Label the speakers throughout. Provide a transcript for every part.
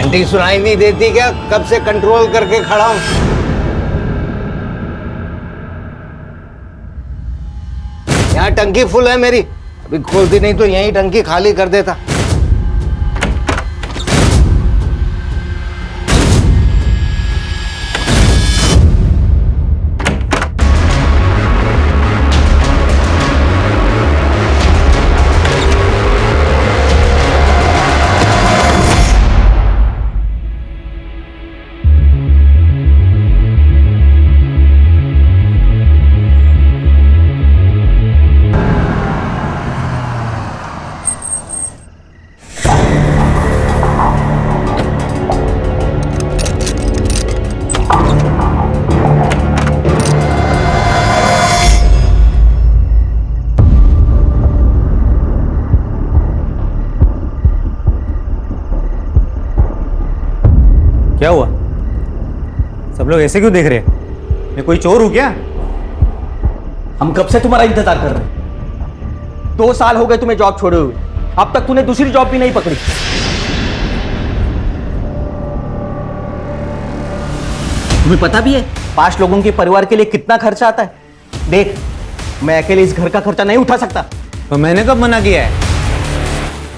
Speaker 1: Aunty सुनाई नहीं देती क्या? कब से कंट्रोल करके खड़ा हूं। यहाँ टंकी फुल है मेरी, अभी खोलती नहीं तो यहीं टंकी खाली कर देता।
Speaker 2: क्या हुआ? सब लोग ऐसे क्यों देख रहे हैं? मैं कोई चोर हूं क्या?
Speaker 3: हम कब से तुम्हारा इंतजार कर रहे हैं। 2 साल हो गए तुम्हें जॉब छोड़े हुए, अब तक तूने दूसरी जॉब भी नहीं पकड़ी। तुम्हें पता भी है 5 लोगों के परिवार के लिए कितना खर्चा आता है? देख, मैं अकेले इस घर का खर्चा नहीं उठा सकता।
Speaker 2: तो मैंने कब मना किया है?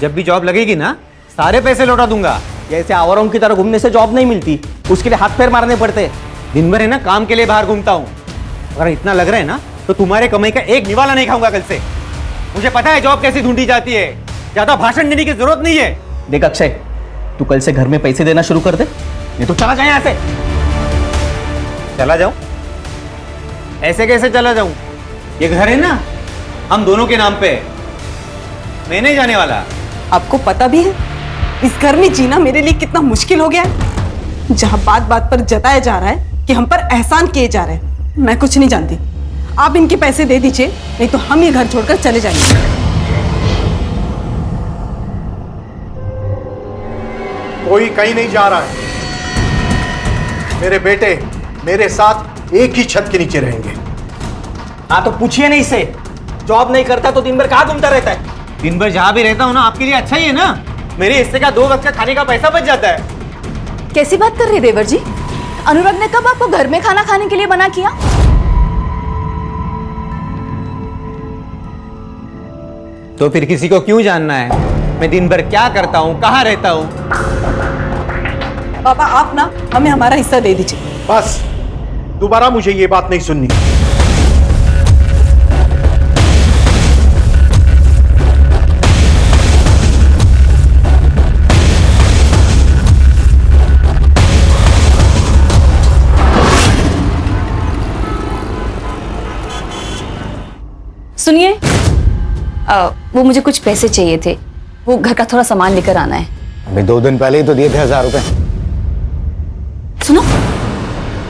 Speaker 2: जब भी जॉब लगेगी ना, सारे पैसे लौटा दूंगा।
Speaker 3: जैसे आवारों की तरह घूमने से जॉब नहीं मिलती, उसके लिए हाथ पैर मारने पड़ते हैं।
Speaker 2: दिन भर है ना काम के लिए बाहर घूमता हूँ। अगर इतना लग रहा है ना तो तुम्हारे कमाई का एक निवाला नहीं खाऊंगा कल से। मुझे पता है जॉब कैसी ढूंढी जाती है, ज्यादा भाषण देने की जरूरत नहीं है।
Speaker 3: देख अक्षय, तू कल से घर में पैसे देना शुरू कर दे, नहीं तो चला जाए यहाँ से।
Speaker 2: चला जाऊं? ऐसे कैसे चला जाऊं? ये घर है ना हम दोनों के नाम पे है, मैं नहीं जाने वाला।
Speaker 4: आपको पता भी है इस घर में जीना मेरे लिए कितना मुश्किल हो गया है, जहां बात बात पर जताया जा रहा है कि हम पर एहसान किए जा रहे हैं। मैं कुछ नहीं जानती, आप इनके पैसे दे दीजिए, नहीं तो हम ये घर छोड़कर चले जाएंगे।
Speaker 5: कोई कहीं नहीं जा रहा है। मेरे बेटे मेरे साथ एक ही छत के नीचे रहेंगे।
Speaker 3: हाँ तो पूछिए नहीं इससे, जॉब नहीं करता तो दिन भर कहाँ घूमता रहता है?
Speaker 2: दिन भर जहां भी रहता हूं ना, आपके लिए अच्छा ही है ना। मेरे हिस्से का 2 वक्त का खाने का पैसा बच जाता है।
Speaker 6: कैसी बात कर रहे हैं देवर जी? अनुराग ने कब आपको घर में खाना खाने के लिए मना किया?
Speaker 2: तो फिर किसी को क्यों जानना है मैं दिन भर क्या करता हूं, कहां रहता हूं?
Speaker 4: पापा आप ना हमें हमारा हिस्सा दे दीजिए।
Speaker 5: बस, दोबारा मुझे ये बात नहीं सुननी।
Speaker 6: सुनिए, वो मुझे कुछ पैसे चाहिए थे, वो घर का थोड़ा सामान लेकर आना है।
Speaker 1: अभी 2 दिन पहले ही तो दिए थे 1000 रुपए।
Speaker 6: सुनो,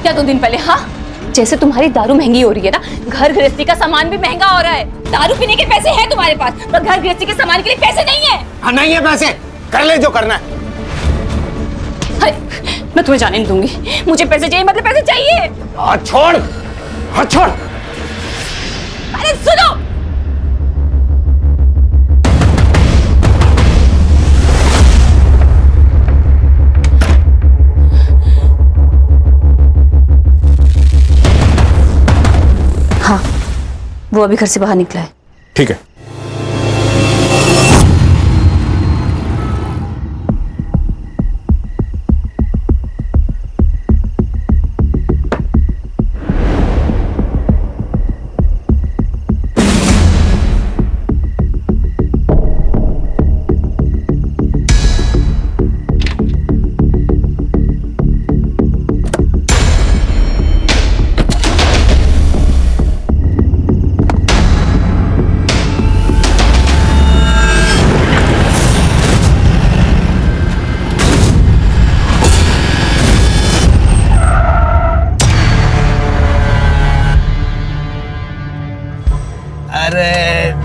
Speaker 6: क्या 2 दिन पहले? हाँ, जैसे तुम्हारी दारू महंगी हो रही है ना, घर गृहस्थी का सामान भी महंगा हो रहा है। दारू पीने के पैसे हैं तुम्हारे पास, पर घर गृहस्थी के सामान के लिए पैसे नहीं है।
Speaker 1: हाँ नहीं है पैसे, कर ले जो करना है।
Speaker 6: अरे, मैं तुम्हें जाने नहीं दूंगी, मुझे पैसे चाहिए, मतलब पैसे चाहिए।
Speaker 1: हाथ छोड़, हाथ छोड़।
Speaker 6: अरे सुनो, हाँ, वो अभी घर से बाहर निकला है।
Speaker 5: ठीक है।
Speaker 1: अरे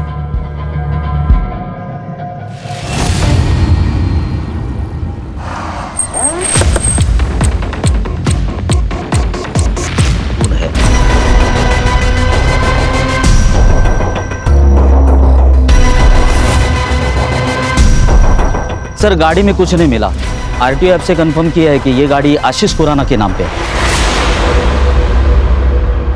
Speaker 7: सर गाड़ी में कुछ नहीं मिला, आरटीओ ऐप से कंफर्म किया है कि ये गाड़ी आशीष खुराना के नाम पे है।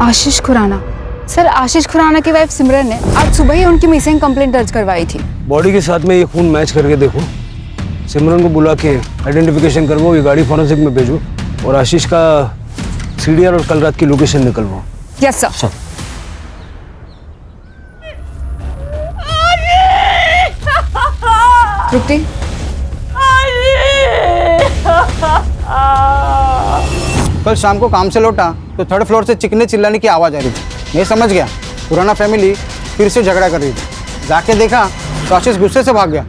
Speaker 8: आशीष खुराना? सर, आशीष खुराना की वाइफ सिमरन ने आज सुबह ही उनकी मिसिंग कंप्लेंट दर्ज करवाई थी।
Speaker 9: बॉडी के साथ में ये खून मैच करके देखो, सिमरन को बुला के आइडेंटिफिकेशन करवाओ, ये गाड़ी फॉरेंसिक में भेजो और आशीष का सीडीआर और कल रात की लोकेशन निकलवाओ।
Speaker 8: Yes sir. तृप्ति,
Speaker 10: कल शाम को काम से लौटा तो थर्ड फ्लोर से चिकने चिल्लाने की आवाज़ आ रही थी। मैं समझ गया पुराना फैमिली फिर से झगड़ा कर रही थी। जाके देखा तो आशीष गुस्से से भाग गया।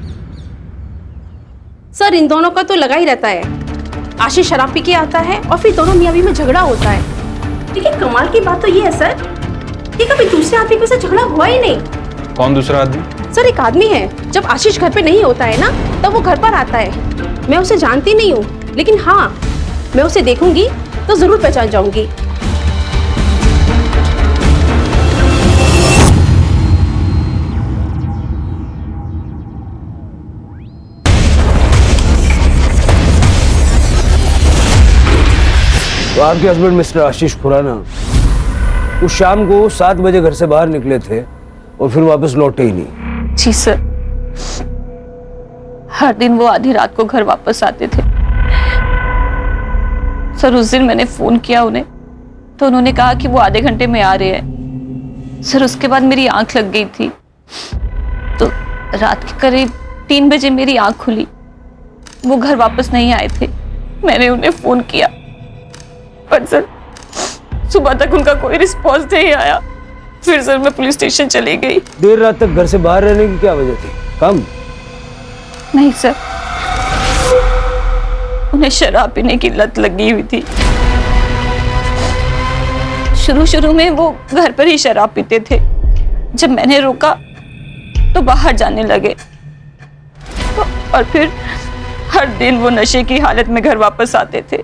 Speaker 11: सर, इन दोनों का तो लगा ही रहता है। आशीष शराब पी के आता है और फिर दोनों मियाँ बीवी में झगड़ा होता है। लेकिन कमाल की बात तो ये है सर कि कभी दूसरे आदमी के साथ झगड़ा हुआ ही नहीं।
Speaker 12: कौन दूसरा आदमी?
Speaker 11: सर, एक आदमी है, जब आशीष घर पे नहीं होता है ना तब वो घर पर आता है। मैं उसे जानती नहीं हूँ, लेकिन हाँ, मैं उसे देखूंगी तो जरूर पहचान जाऊंगी।
Speaker 9: तो आपके हस्बैंड मिस्टर आशीष खुराना उस शाम को 7 बजे घर से बाहर निकले थे और फिर वापस लौटे ही नहीं।
Speaker 6: जी सर, हर दिन वो आधी रात को घर वापस आते थे। सर, उस दिन मैंने फोन किया उन्हें तो उन्होंने कहा कि वो आधे घंटे में आ रहे हैं। सर, उसके बाद मेरी आंख लग गई थी तो रात के करीब 3 बजे मेरी आंख खुली। वो घर वापस नहीं आए थे। मैंने उन्हें फोन किया पर सर सुबह तक उनका कोई रिस्पॉन्स नहीं आया। फिर सर मैं पुलिस स्टेशन चली गई।
Speaker 9: देर रात तक घर से बाहर रहने की क्या वजह थी? काम?
Speaker 6: नहीं सर, उन्हें शराब पीने की लत लगी हुई थी। शुरू में वो घर पर ही शराब पीते थे। जब मैंने रोका तो बाहर जाने लगे और फिर हर दिन वो नशे की हालत में घर वापस आते थे।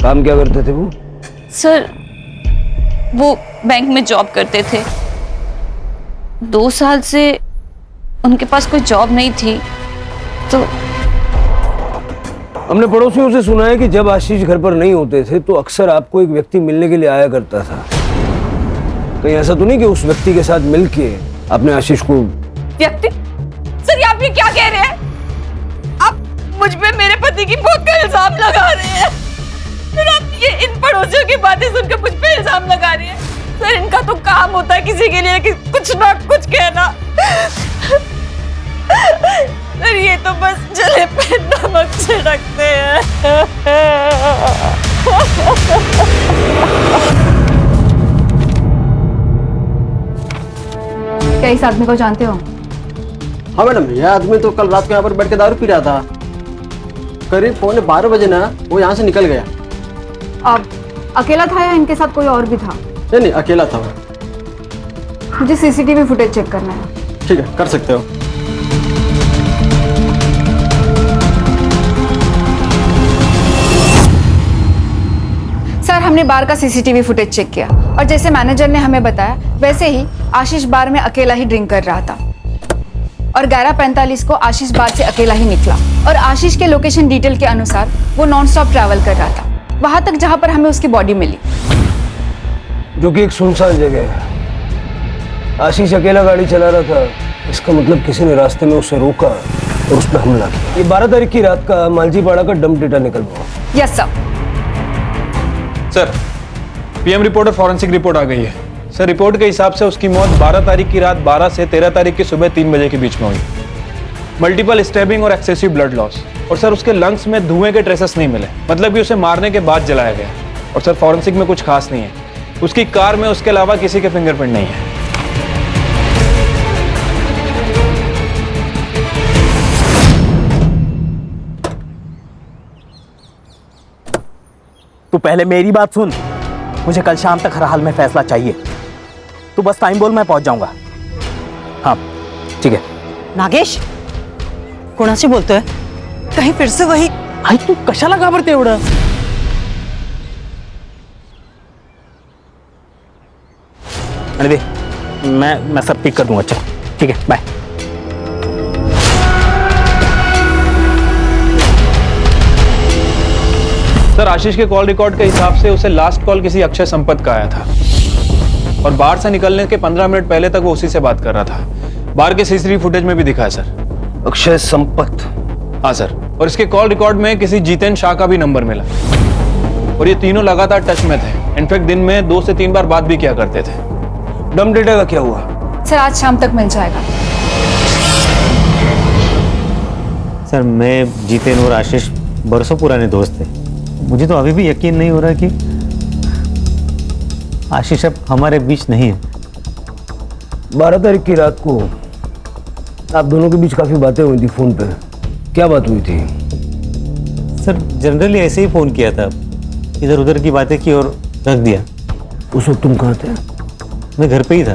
Speaker 9: काम क्या करते थे वो?
Speaker 6: सर, वो बैंक में जॉब करते थे। 2 साल से उनके पास कोई जॉब नहीं थी तो
Speaker 9: हमने पड़ोसियों से सुना है कि जब आशीष घर पर नहीं होते थे तो अक्सर आपको एक व्यक्ति मिलने के लिए आया करता था। कहीं ऐसा तो नहीं कि उस व्यक्ति के साथ मिलके आपने आशीष को?
Speaker 6: व्यक्ति? सर, ये आप ये क्या कह रहे हैं? आप मुझ पे मेरे पति की मौत का इल्जाम लगा रहे हैं। फिर आप ये इन पड़ोसियों की बातें सुनकर मुझ पे इल्जाम लगा रही है। सर, इनका तो काम होता है किसी के लिए कि कुछ ना कुछ कहना। सर, ये तो बस जले पे नमक छिड़कते हैं।
Speaker 8: क्या इस आदमी को जानते हो?
Speaker 10: हाँ मैडम, यह आदमी तो कल रात को यहाँ पर बैठ के दारू पी रहा था। करीब 11:15 बजे ना वो यहाँ से निकल गया।
Speaker 8: अब अकेला था या इनके साथ कोई और भी था?
Speaker 10: नहीं, अकेला था वो।
Speaker 8: मुझे सीसीटीवी फुटेज चेक करना है।
Speaker 10: ठीक है, कर सकते हो।
Speaker 8: सर, हमने बार का सीसीटीवी फुटेज चेक किया और जैसे मैनेजर ने हमें बताया वैसे ही आशीष बार में अकेला ही ड्रिंक कर रहा था और 11:45 को आशीष बार से अकेला ही निकला और आशीष के लोकेशन डिटेल के अनुसार वो नॉन स्टॉप ट्रैवल कर रहा था वहां तक जहां पर हमें उसकी बॉडी मिली,
Speaker 9: जो कि एक सुनसान जगह है। आशीष अकेला गाड़ी चला रहा था, इसका मतलब किसी ने रास्ते में उसे रोका और उस पर हमला किया। ये 12 तारीख की रात का मालजीपाड़ा का डंप डेटा निकलवा।
Speaker 8: Yes sir.
Speaker 12: Sir, PM report और फॉरेंसिक रिपोर्ट आ गई है। सर, रिपोर्ट के हिसाब से उसकी मौत 12 तारीख की रात 12 से 13 तारीख की सुबह 3 बजे के बीच में हुई। मल्टीपल स्टैबिंग और एक्सेसिव ब्लड लॉस। और सर, उसके लंग्स में धुएं के ट्रेसेस नहीं मिले, मतलब कि उसे मारने के बाद जलाया गया। और सर, फॉरेंसिक में कुछ खास नहीं है। उसकी कार में उसके अलावा किसी के फिंगरप्रिंट नहीं है।
Speaker 3: तू पहले मेरी बात सुन। मुझे कल शाम तक हर हाल में फैसला चाहिए। तू बस टाइम बोल, मैं पहुंच जाऊंगा। हाँ ठीक है।
Speaker 4: नागेश, कोणाशी बोलतोय? कहीं फिर से वही?
Speaker 3: आई तू कशाला घाबरते एवढं? अरे दे, मैं सब पिक कर दूंगा। चल ठीक है, बाय।
Speaker 12: सर आशीष के कॉल रिकॉर्ड के हिसाब से उसे लास्ट कॉल किसी अक्षय संपत का आया था और बाहर से निकलने के 15 मिनट पहले तक वो उसी से बात कर रहा था। बाहर के सीसीटीवी फुटेज में भी दिखा है सर।
Speaker 9: अक्षय संपत?
Speaker 12: हाँ सर, और इसके कॉल रिकॉर्ड में किसी जितेन शाह का भी नंबर मिला और ये तीनों लगातार टच में थे। इनफैक्ट दिन में 2 से 3 बार बात भी किया करते थे।
Speaker 9: डम डेटा का क्या हुआ?
Speaker 8: सर आज शाम तक मिल जाएगा।
Speaker 2: सर मैं जितेन और आशीष बरसों पुराने दोस्त थे। मुझे तो अभी भी यकीन नहीं हो रहा कि आशीष अब हमारे बीच नहीं है।
Speaker 9: 12 तारीख की रात को आप दोनों के बीच काफी बातें हुई थी फोन पे। क्या बात हुई थी?
Speaker 2: सर जनरली ऐसे ही फोन किया था, इधर उधर की बातें की और रख दिया।
Speaker 9: उस वक्त तुम कहाँ थे?
Speaker 2: मैं घर पे ही था।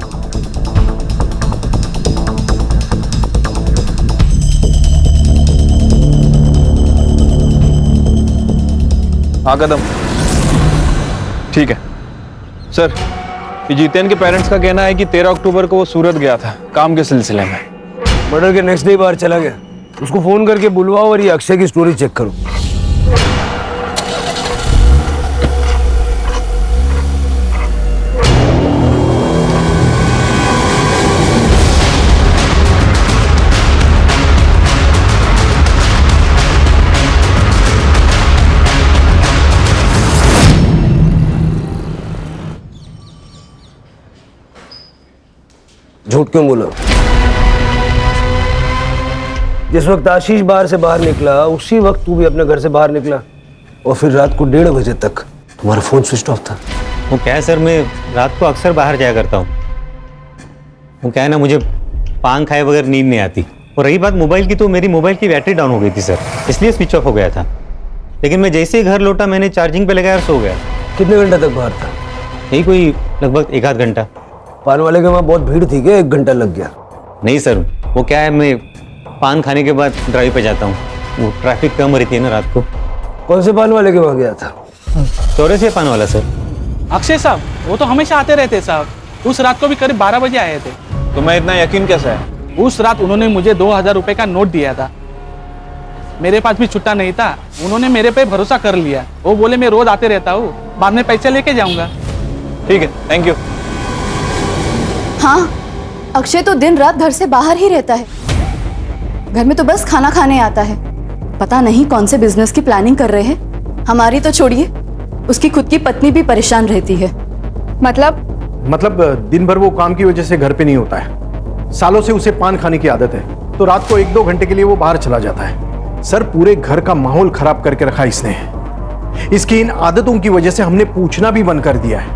Speaker 12: हाँ कदम, ठीक है सर। ये जितेन के पेरेंट्स का कहना है कि 13 अक्टूबर को वो सूरत गया था काम के सिलसिले में।
Speaker 9: मर्डर के नेक्स्ट डे बाहर चला गया। उसको फोन करके बुलवाओ और ये अक्षय की स्टोरी चेक करो। झूठ क्यों बोला? जिस वक्त आशीष बाहर से बाहर निकला उसी वक्त तू भी अपने घर से बाहर निकला और फिर रात को 1:30 बजे तक तुम्हारा फोन स्विच ऑफ था।
Speaker 2: वो क्या है सर, मैं रात को अक्सर बाहर जाया करता हूँ। वो क्या है ना, मुझे पान खाए बगैर नींद नहीं आती। और रही बात मोबाइल की, तो मेरी मोबाइल की बैटरी डाउन हो गई थी सर, इसलिए स्विच ऑफ हो गया था। लेकिन मैं जैसे ही घर लौटा मैंने चार्जिंग पे लगाया और सो गया।
Speaker 9: कितने घंटे तक बाहर था?
Speaker 2: यही कोई लगभग 1 आध घंटा।
Speaker 9: पान वाले के वहाँ बहुत भीड़ थी क्या? 1 घंटा लग गया?
Speaker 2: नहीं सर, वो क्या है, मैं पान खाने के बाद ड्राइव पे जाता हूँ। वो ट्रैफिक कम रहती है ना रात को।
Speaker 9: कौन से पान वाले के वहाँ गया था?
Speaker 2: चौरासी पान वाला सर।
Speaker 13: अक्षय साहब वो तो हमेशा आते रहते साहब। उस रात को भी करीब 12 बजे आए थे।
Speaker 12: तो मैं इतना यकीन कैसा है?
Speaker 13: उस रात उन्होंने मुझे 2000 रुपए का नोट दिया था। मेरे पास भी छुट्टा नहीं था। उन्होंने मेरे पे भरोसा कर लिया। वो बोले मैं रोज आते रहता हूँ, बाद में पैसे लेके जाऊंगा।
Speaker 12: ठीक है, थैंक यू।
Speaker 6: हाँ, अक्षय तो दिन रात घर से बाहर ही रहता है। घर में तो बस खाना खाने आता है। पता नहीं कौन से बिजनेस की प्लानिंग कर रहे हैं। हमारी तो छोड़िए, उसकी खुद की पत्नी भी परेशान रहती है।
Speaker 5: मतलब दिन भर वो काम की वजह से घर पे नहीं होता है। सालों से उसे पान खाने की आदत है, तो रात को 1-2 घंटे के लिए वो बाहर चला जाता है। सर पूरे घर का माहौल खराब करके रखा इसने। इसकी इन आदतों की वजह से हमने पूछना भी बंद कर दिया है।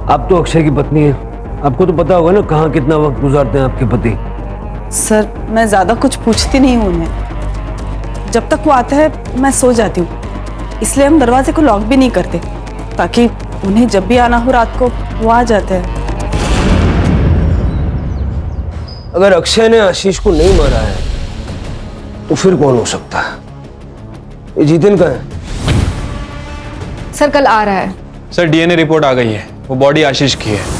Speaker 9: आप तो अक्षय की पत्नी है, आपको तो पता होगा ना कहाँ कितना वक्त गुजारते हैं आपके पति।
Speaker 4: सर मैं ज्यादा कुछ पूछती नहीं हूँ उन्हें। जब तक वो आता है मैं सो जाती हूँ, इसलिए हम दरवाजे को लॉक भी नहीं करते, ताकि उन्हें जब भी आना हो रात को वो आ जाते हैं।
Speaker 9: अगर अक्षय ने आशीष को नहीं मारा है तो फिर कौन हो सकता है? ये जितेन का है?
Speaker 8: सर कल आ रहा है।
Speaker 12: सर डीएनए रिपोर्ट आ गई है, वो बॉडी आशीष की है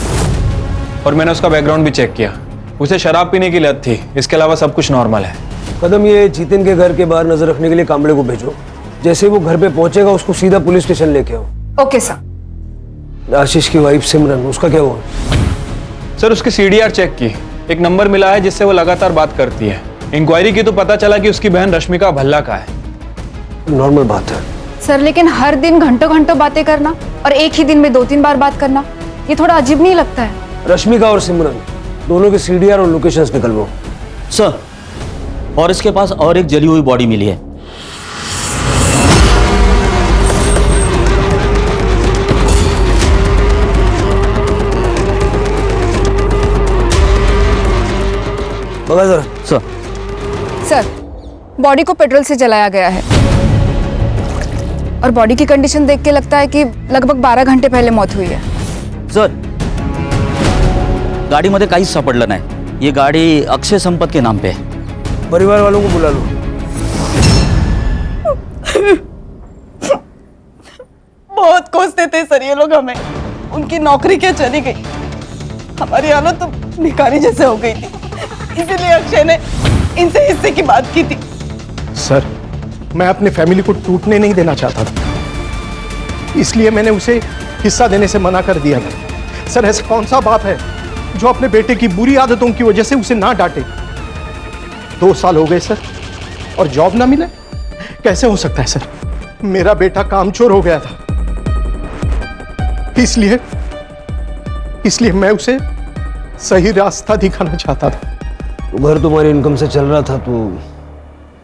Speaker 12: और मैंने उसका बैकग्राउंड भी चेक किया। उसे शराब पीने की लत थी, इसके अलावा सब कुछ नॉर्मल है।
Speaker 9: कदम, ये जितेन के घर के बाहर नजर रखने के लिए कांबड़े को भेजो। जैसे वो घर पे पहुंचेगा उसको सीधा पुलिस स्टेशन लेके आओ।
Speaker 8: Okay sir.
Speaker 9: आशीष की वाइफ सिमरन, उसका क्या हुआ?
Speaker 12: सर उसकी सीडीआर चेक की, एक नंबर मिला है जिससे वो लगातार बात करती है। इंक्वायरी की तो पता चला कि उसकी बहन रश्मिका भल्ला का है।
Speaker 9: नॉर्मल बात है
Speaker 8: सर, लेकिन हर दिन घंटों घंटों बातें करना और एक ही दिन में 2-3 बार बात करना, ये थोड़ा अजीब नहीं लगता है?
Speaker 9: रश्मिका और सिमरन दोनों के सीडीआर और लोकेशंस निकलवाओ।
Speaker 7: सर, और इसके पास और एक जली हुई बॉडी मिली है।
Speaker 9: बगा जरा।
Speaker 8: सर बॉडी को पेट्रोल से जलाया गया है और बॉडी की कंडीशन देख के लगता है कि लगभग 12 घंटे पहले मौत हुई है।
Speaker 7: सर, गाडीमध्ये काहीच सापडलं नाही। ये गाडी अक्षय संपत के नाम पे है।
Speaker 9: परिवार वालों को बुला लो।
Speaker 4: बहुत कोसते थे सर ये लोग हमें। उनकी नौकरी क्या चली गई, हमारी हालत तो भिखारी जैसे हो गई थी। इसीलिए अक्षय ने इनसे हिस्से की बात की थी।
Speaker 5: सर मैं अपने फैमिली को टूटने नहीं देना चाहता था, इसलिए मैंने उसे हिस्सा देने से मना कर दिया था। सर ऐसा कौन सा बाप है जो अपने बेटे की बुरी आदतों की वजह से उसे ना डांटे। 2 साल हो गए सर और जॉब ना मिले, कैसे हो सकता है सर? मेरा बेटा कामचोर हो गया था, इसलिए मैं उसे सही रास्ता दिखाना चाहता था।
Speaker 9: घर तुम्हारी इनकम से चल रहा था तो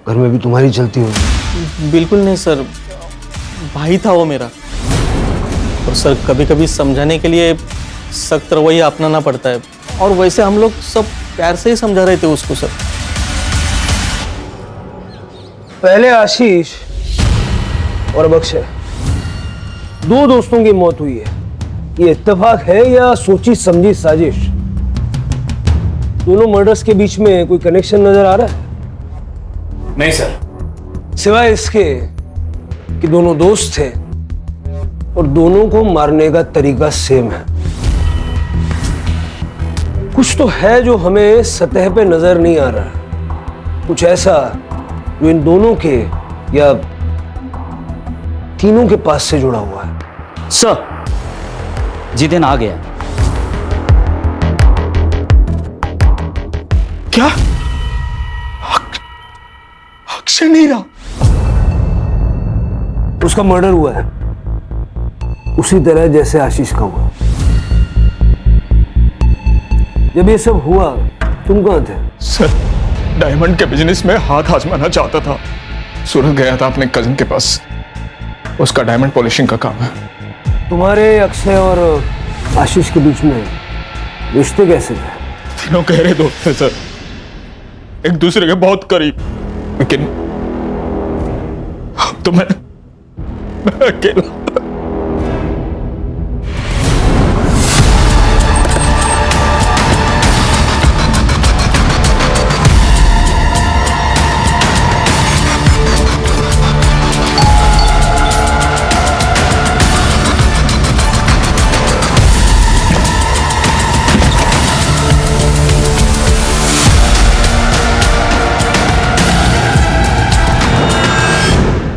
Speaker 9: घर में भी तुम्हारी चलती होगी।
Speaker 13: बिल्कुल नहीं सर, भाई था वो मेरा। और सर कभी कभी समझाने के लिए सख्त रवैया अपनाना पड़ता है, और वैसे हम लोग सब प्यार से ही समझा रहे थे उसको सर।
Speaker 9: पहले आशीष और अब अक्षय, 2 दोस्तों की मौत हुई है। ये इत्तेफाक है या सोची समझी साजिश? दोनों मर्डर्स के बीच में कोई कनेक्शन नजर आ रहा है?
Speaker 5: नहीं सर।
Speaker 9: सिवाय इसके कि दोनों दोस्त थे और दोनों को मारने का तरीका सेम है। कुछ तो है जो हमें सतह पे नजर नहीं आ रहा, कुछ ऐसा जो इन दोनों के या तीनों के पास से जुड़ा हुआ है।
Speaker 7: सर, जितेन आ गया।
Speaker 5: क्या? अक्षय नहीं रहा?
Speaker 9: उसका मर्डर हुआ है उसी तरह जैसे आशीष का हुआ। जब ये सब हुआ तुम कहां थे?
Speaker 12: सर, डायमंड के बिजनेस में हाथ आजमाना चाहता था। सूरत गया था अपने कजिन के पास, उसका डायमंड पॉलिशिंग का काम है।
Speaker 9: तुम्हारे अक्षय और आशीष के बीच में रिश्ते कैसे थे?
Speaker 12: तीनों गहरे दोस्त थे सर, एक दूसरे के बहुत करीब। लेकिन अब तो मैं अकेला।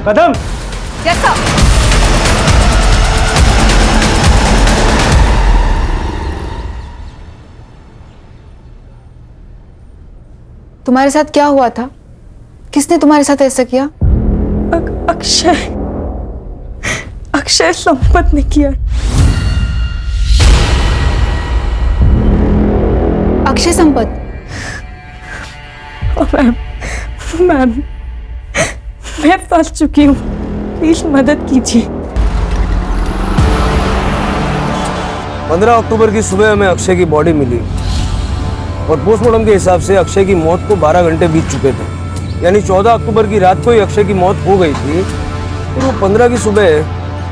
Speaker 9: कदम।
Speaker 8: Yes sir. तुम्हारे साथ क्या हुआ था? किसने तुम्हारे साथ ऐसा किया?
Speaker 4: अक्षय संपत ने किया।
Speaker 8: अक्षय संपत?
Speaker 4: मैम मैं फंस चुकी हूँ, प्लीज मदद कीजिए।
Speaker 9: 15 अक्टूबर की सुबह हमें अक्षय की बॉडी मिली और पोस्टमार्टम के हिसाब से अक्षय की मौत को 12 घंटे बीत चुके थे। यानी 14 अक्टूबर की रात को ही अक्षय की मौत हो गई थी, फिर वो 15 की सुबह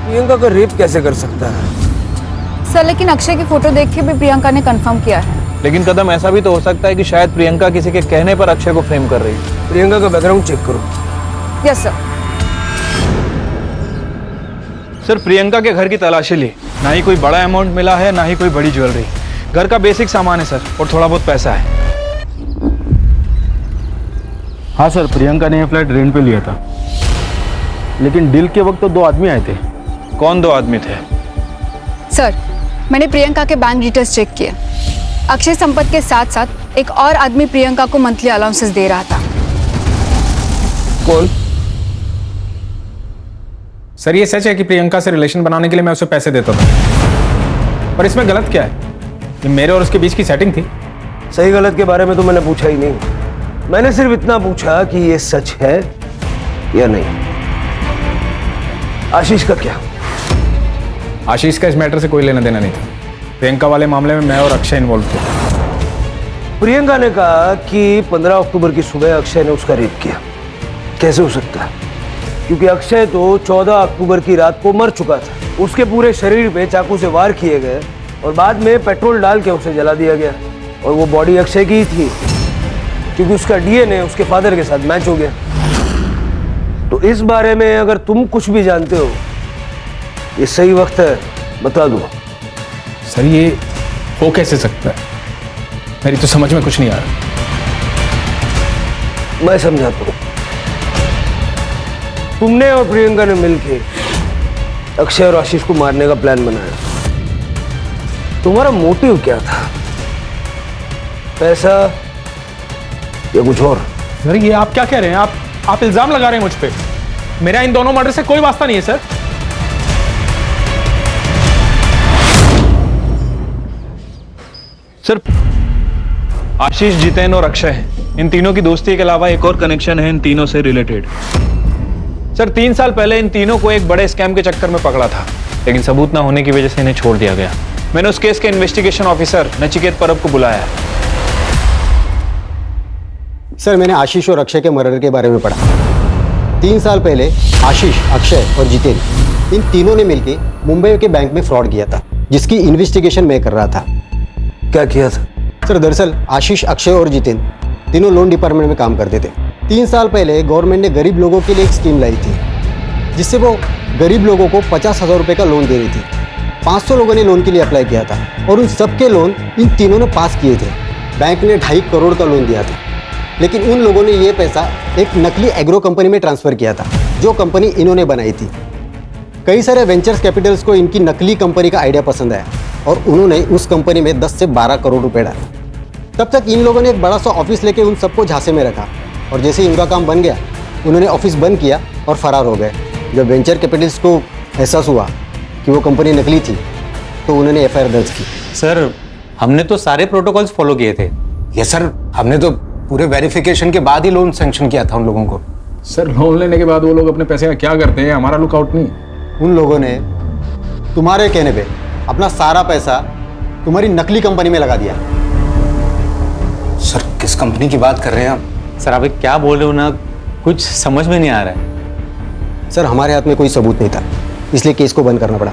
Speaker 9: प्रियंका का रेप कैसे कर सकता है?
Speaker 8: सर लेकिन अक्षय की फोटो देख के भी प्रियंका ने कंफर्म किया है।
Speaker 12: लेकिन कदम, ऐसा भी तो हो सकता है कि शायद प्रियंका किसी के कहने पर अक्षय को फ्रेम कर रही है।
Speaker 9: प्रियंका का बैकग्राउंड चेक करो।
Speaker 8: Yes sir.
Speaker 12: सर, प्रियंका के घर की तलाशी ली, ना ही कोई बड़ा अमाउंट मिला है, ना ही कोई बड़ी ज्वेलरी। घर का बेसिक सामान है सर, और थोड़ा बहुत पैसा है।
Speaker 14: हाँ सर, प्रियंका ने यह फ्लैट रेंट पे लिया था, लेकिन डील के वक्त तो 2 आदमी आए थे।
Speaker 12: कौन 2 आदमी थे?
Speaker 8: सर मैंने प्रियंका के बैंक डिटेल्स चेक किए। अक्षय संपत के साथ साथ एक और आदमी प्रियंका को मंथली अलाउंसेस दे रहा था।
Speaker 9: कौन?
Speaker 14: सर ये सच है कि प्रियंका से रिलेशन बनाने के लिए मैं उसे पैसे देता था, पर इसमें गलत क्या है? ये मेरे और उसके बीच की सेटिंग थी।
Speaker 9: सही गलत के बारे में तो मैंने पूछा ही नहीं। मैंने सिर्फ इतना पूछा कि ये सच है या नहीं। आशीष का क्या?
Speaker 14: आशीष का इस मैटर से कोई लेना देना नहीं था। प्रियंका वाले मामले में मैं और अक्षय इन्वॉल्व थे।
Speaker 9: प्रियंका ने कहा कि 15 अक्टूबर की सुबह अक्षय ने उसका रेप किया। कैसे हो सकता है? क्योंकि अक्षय तो 14 अक्टूबर की रात को मर चुका था। उसके पूरे शरीर पे चाकू से वार किए गए और बाद में पेट्रोल डाल के उसे जला दिया गया। और वो बॉडी अक्षय की ही थी, क्योंकि उसका डीएनए उसके फादर के साथ मैच हो गया। तो इस बारे में अगर तुम कुछ भी जानते हो, ये सही वक्त है, बता दो।
Speaker 14: सर ये हो कैसे सकता है? मेरी तो समझ में कुछ नहीं आ रहा।
Speaker 9: मैं समझाता हूं। तुमने और प्रियंका ने मिलकर अक्षय और आशीष को मारने का प्लान बनाया। तुम्हारा मोटिव क्या था? पैसा या कुछ और?
Speaker 14: सर ये आप क्या कह रहे हैं? आप इल्जाम लगा रहे हैं मुझ पे। मेरा इन दोनों मर्डर से कोई वास्ता नहीं है सर।
Speaker 12: सर आशीष, जितेन और अक्षय, इन तीनों की दोस्ती के अलावा एक और कनेक्शन है इन तीनों से रिलेटेड। सर 3 साल पहले इन तीनों को एक बड़े स्कैम के चक्कर में पकड़ा था, लेकिन सबूत ना होने की वजह से इन्हें छोड़ दिया गया। मैंने उस केस के इन्वेस्टिगेशन ऑफिसर नचिकेत परब को बुलाया है।
Speaker 15: सर मैंने आशीष और अक्षय के मर्डर के बारे में पढ़ा। 3 साल पहले आशीष, अक्षय और जितेन, इन तीनों ने मिलकर मुंबई के बैंक में फ्रॉड किया था, जिसकी इन्वेस्टिगेशन मैं कर रहा था।
Speaker 9: क्या किया था?
Speaker 15: सर दरअसल आशीष, अक्षय और जितेन तीनों लोन डिपार्टमेंट में काम करते थे। 3 साल पहले गवर्नमेंट ने गरीब लोगों के लिए एक स्कीम लाई थी, जिससे वो गरीब लोगों को 50,000 रुपये का लोन दे रही थी। 500 लोगों ने लोन के लिए अप्लाई किया था और उन सबके लोन इन तीनों ने पास किए थे। बैंक ने 2.5 करोड़ का लोन दिया था, लेकिन उन लोगों ने ये पैसा एक नकली एग्रो कंपनी में ट्रांसफ़र किया था, जो कंपनी इन्होंने बनाई थी। कई सारे वेंचर्स कैपिटल्स को इनकी नकली कंपनी का आइडिया पसंद आया और उन्होंने उस कंपनी में 10 से 12 करोड़ रुपए डाले। तब तक इन लोगों ने एक बड़ा सा ऑफिस लेके उन सबको झांसे में रखा और जैसे ही इनका काम बन गया, उन्होंने ऑफिस बंद किया और फरार हो गए। जब वेंचर कैपिटल्स को एहसास हुआ कि वो कंपनी नकली थी, तो उन्होंने FIR दर्ज की।
Speaker 2: सर हमने तो सारे प्रोटोकॉल्स फॉलो किए थे।
Speaker 15: यस सर, हमने तो पूरे वेरिफिकेशन के बाद ही लोन सैंक्शन किया था उन लोगों को।
Speaker 14: सर लोन लेने के बाद वो लोग अपने पैसे का क्या करते हैं, हमारा लुकआउट नहीं।
Speaker 15: उन लोगों ने तुम्हारे कहने पे अपना सारा पैसा तुम्हारी नकली कंपनी में लगा दिया। सर किस कंपनी की बात कर रहे हैं आप?
Speaker 2: सर आप क्या बोल रहे हो ना, कुछ समझ में नहीं आ रहा है।
Speaker 15: सर हमारे हाथ में कोई सबूत नहीं था, इसलिए केस को बंद करना पड़ा।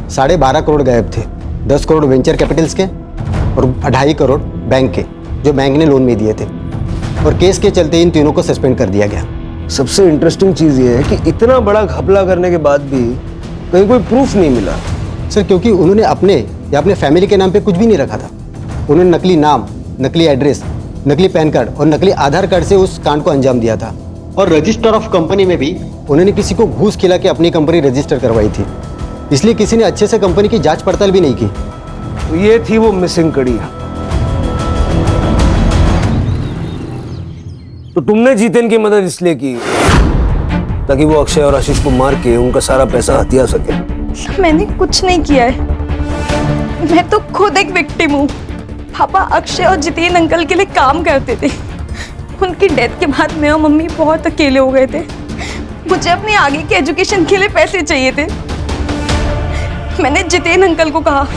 Speaker 15: 12.5 करोड़ गायब थे, 10 करोड़ वेंचर कैपिटल्स के और 2.5 करोड़ बैंक के, जो बैंक ने लोन में दिए थे। और केस के चलते इन तीनों को सस्पेंड कर दिया गया।
Speaker 9: सबसे इंटरेस्टिंग चीज ये है कि इतना बड़ा घपला करने के बाद भी कहीं कोई प्रूफ नहीं मिला।
Speaker 15: सर क्योंकि उन्होंने अपने या अपने फैमिली के नाम पे कुछ भी नहीं रखा था। उन्होंने नकली नाम, नकली एड्रेस, नकली पैन कार्ड और नकली आधार कार्ड से उस कांड को अंजाम दिया था। और रजिस्टर ऑफ कंपनी में भी उन्होंने किसी को घूस खिला के अपनी कंपनी रजिस्टर करवाई थी, इसलिए किसी ने अच्छे से कंपनी की जांच पड़ताल भी नहीं की।
Speaker 9: तो ये थी वो मिसिंग कड़ी। तो तुमने जितेन की मदद इसलिए की ताकि वो अक्षय और आशीष को मार के उनका सारा पैसा हथिया सके।
Speaker 8: मैंने कुछ नहीं किया है, मैं तो खुद एक विक्टिम हूँ। पापा अक्षय और जितेन अंकल के लिए काम करते थे। उनकी डेथ के बाद मैं और मम्मी बहुत अकेले हो गए थे। मुझे अपनी आगे की एजुकेशन के लिए पैसे चाहिए थे। मैंने जितेन अंकल को कहा,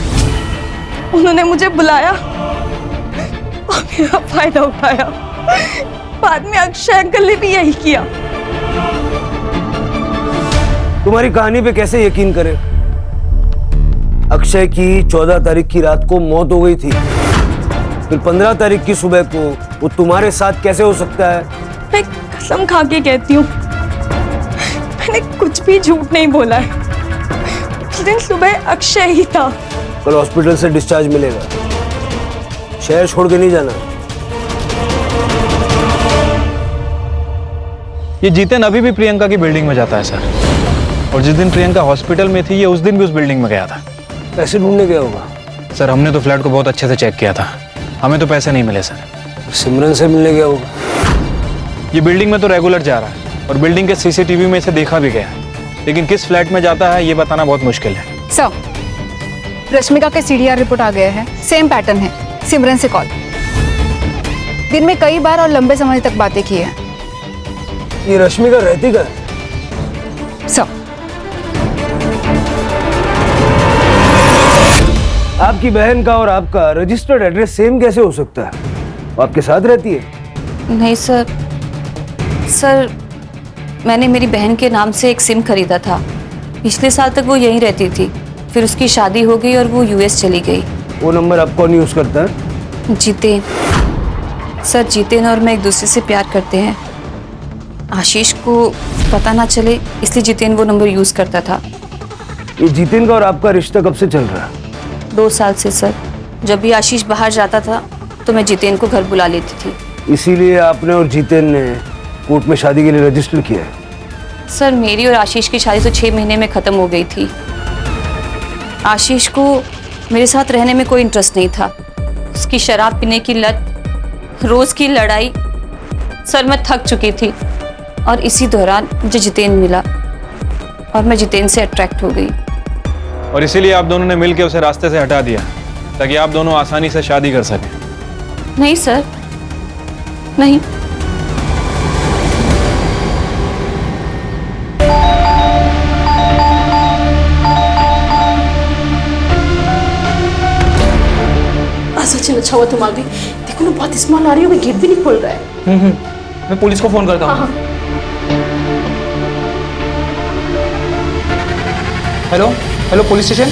Speaker 8: उन्होंने मुझे बुलाया और मेरा फायदा उठाया। बाद में अक्षय अंकल ने भी यही किया।
Speaker 9: तुम्हारी कहानी पे कैसे यकीन करें? अक्षय की 14 तारीख की रात को मौत हो गई थी, फिर 15 तारीख की सुबह को वो तुम्हारे साथ कैसे हो सकता है?
Speaker 8: मैं कसम खा के कहती हूँ, मैंने कुछ भी झूठ नहीं बोला है। उस दिन सुबह अक्षय ही था।
Speaker 9: कल हॉस्पिटल से डिस्चार्ज मिलेगा, शहर छोड़ के नहीं जाना।
Speaker 12: ये जितेन अभी भी प्रियंका की बिल्डिंग में जाता है सर, और जिस दिन प्रियंका हॉस्पिटल में थी, ये उस दिन भी उस बिल्डिंग में गया था।
Speaker 9: पैसे ढूंढने गया होगा।
Speaker 12: सर हमने तो फ्लैट को बहुत अच्छे से चेक किया था, हमें तो पैसे नहीं मिले सर।
Speaker 9: सिमरन से मिलने गया होगा।
Speaker 12: ये बिल्डिंग में तो रेगुलर जा रहा है और बिल्डिंग के CCTV में इसे देखा भी गया, लेकिन किस फ्लैट में जाता है ये बताना बहुत मुश्किल है।
Speaker 8: सर, रश्मिका के CDR रिपोर्ट आ गया है, सेम पैटर्न है, सिमरन से कॉल, दिन में कई बार और लंबे समय तक बातें की है।
Speaker 9: ये रश्मिका रहती कहाँ?
Speaker 8: सर
Speaker 9: आपकी बहन का और आपका रजिस्टर्ड एड्रेस सेम कैसे हो सकता है? वो आपके साथ रहती है?
Speaker 6: नहीं सर, मैंने मेरी बहन के नाम से एक सिम खरीदा था। पिछले साल तक वो यहीं रहती थी, फिर उसकी शादी हो गई और वो US चली गई।
Speaker 9: वो नंबर आप कौन यूज करता है?
Speaker 6: जितेन। सर जितेन और मैं एक दूसरे से प्यार करते हैं। आशीष को पता ना चले इसलिए जितेन वो नंबर यूज करता था।
Speaker 9: ये जितेन का और आपका रिश्ता कब से चल रहा है?
Speaker 6: 2 साल से सर। जब भी आशीष बाहर जाता था तो मैं जितेन को घर बुला लेती थी।
Speaker 9: इसीलिए आपने और जितेन ने कोर्ट में शादी के लिए रजिस्टर किया है?
Speaker 6: सर मेरी और आशीष की शादी तो 6 महीने में ख़त्म हो गई थी। आशीष को मेरे साथ रहने में कोई इंटरेस्ट नहीं था। उसकी शराब पीने की लत, रोज़ की लड़ाई, सर मैं थक चुकी थी। और इसी दौरान मुझे जितेन मिला और मैं जितेन से अट्रैक्ट हो गई।
Speaker 12: और इसीलिए आप दोनों ने मिलकर उसे रास्ते से हटा दिया ताकि आप दोनों आसानी से शादी कर सकें।
Speaker 6: नहीं सर, नहीं।
Speaker 11: सचिन अच्छा हुआ तुम आ गई। देखो ना बहुत स्मेल आ रही है, गेट भी नहीं खोल रहा है।
Speaker 13: मैं पुलिस को फोन करता हूँ। Hello hello police station.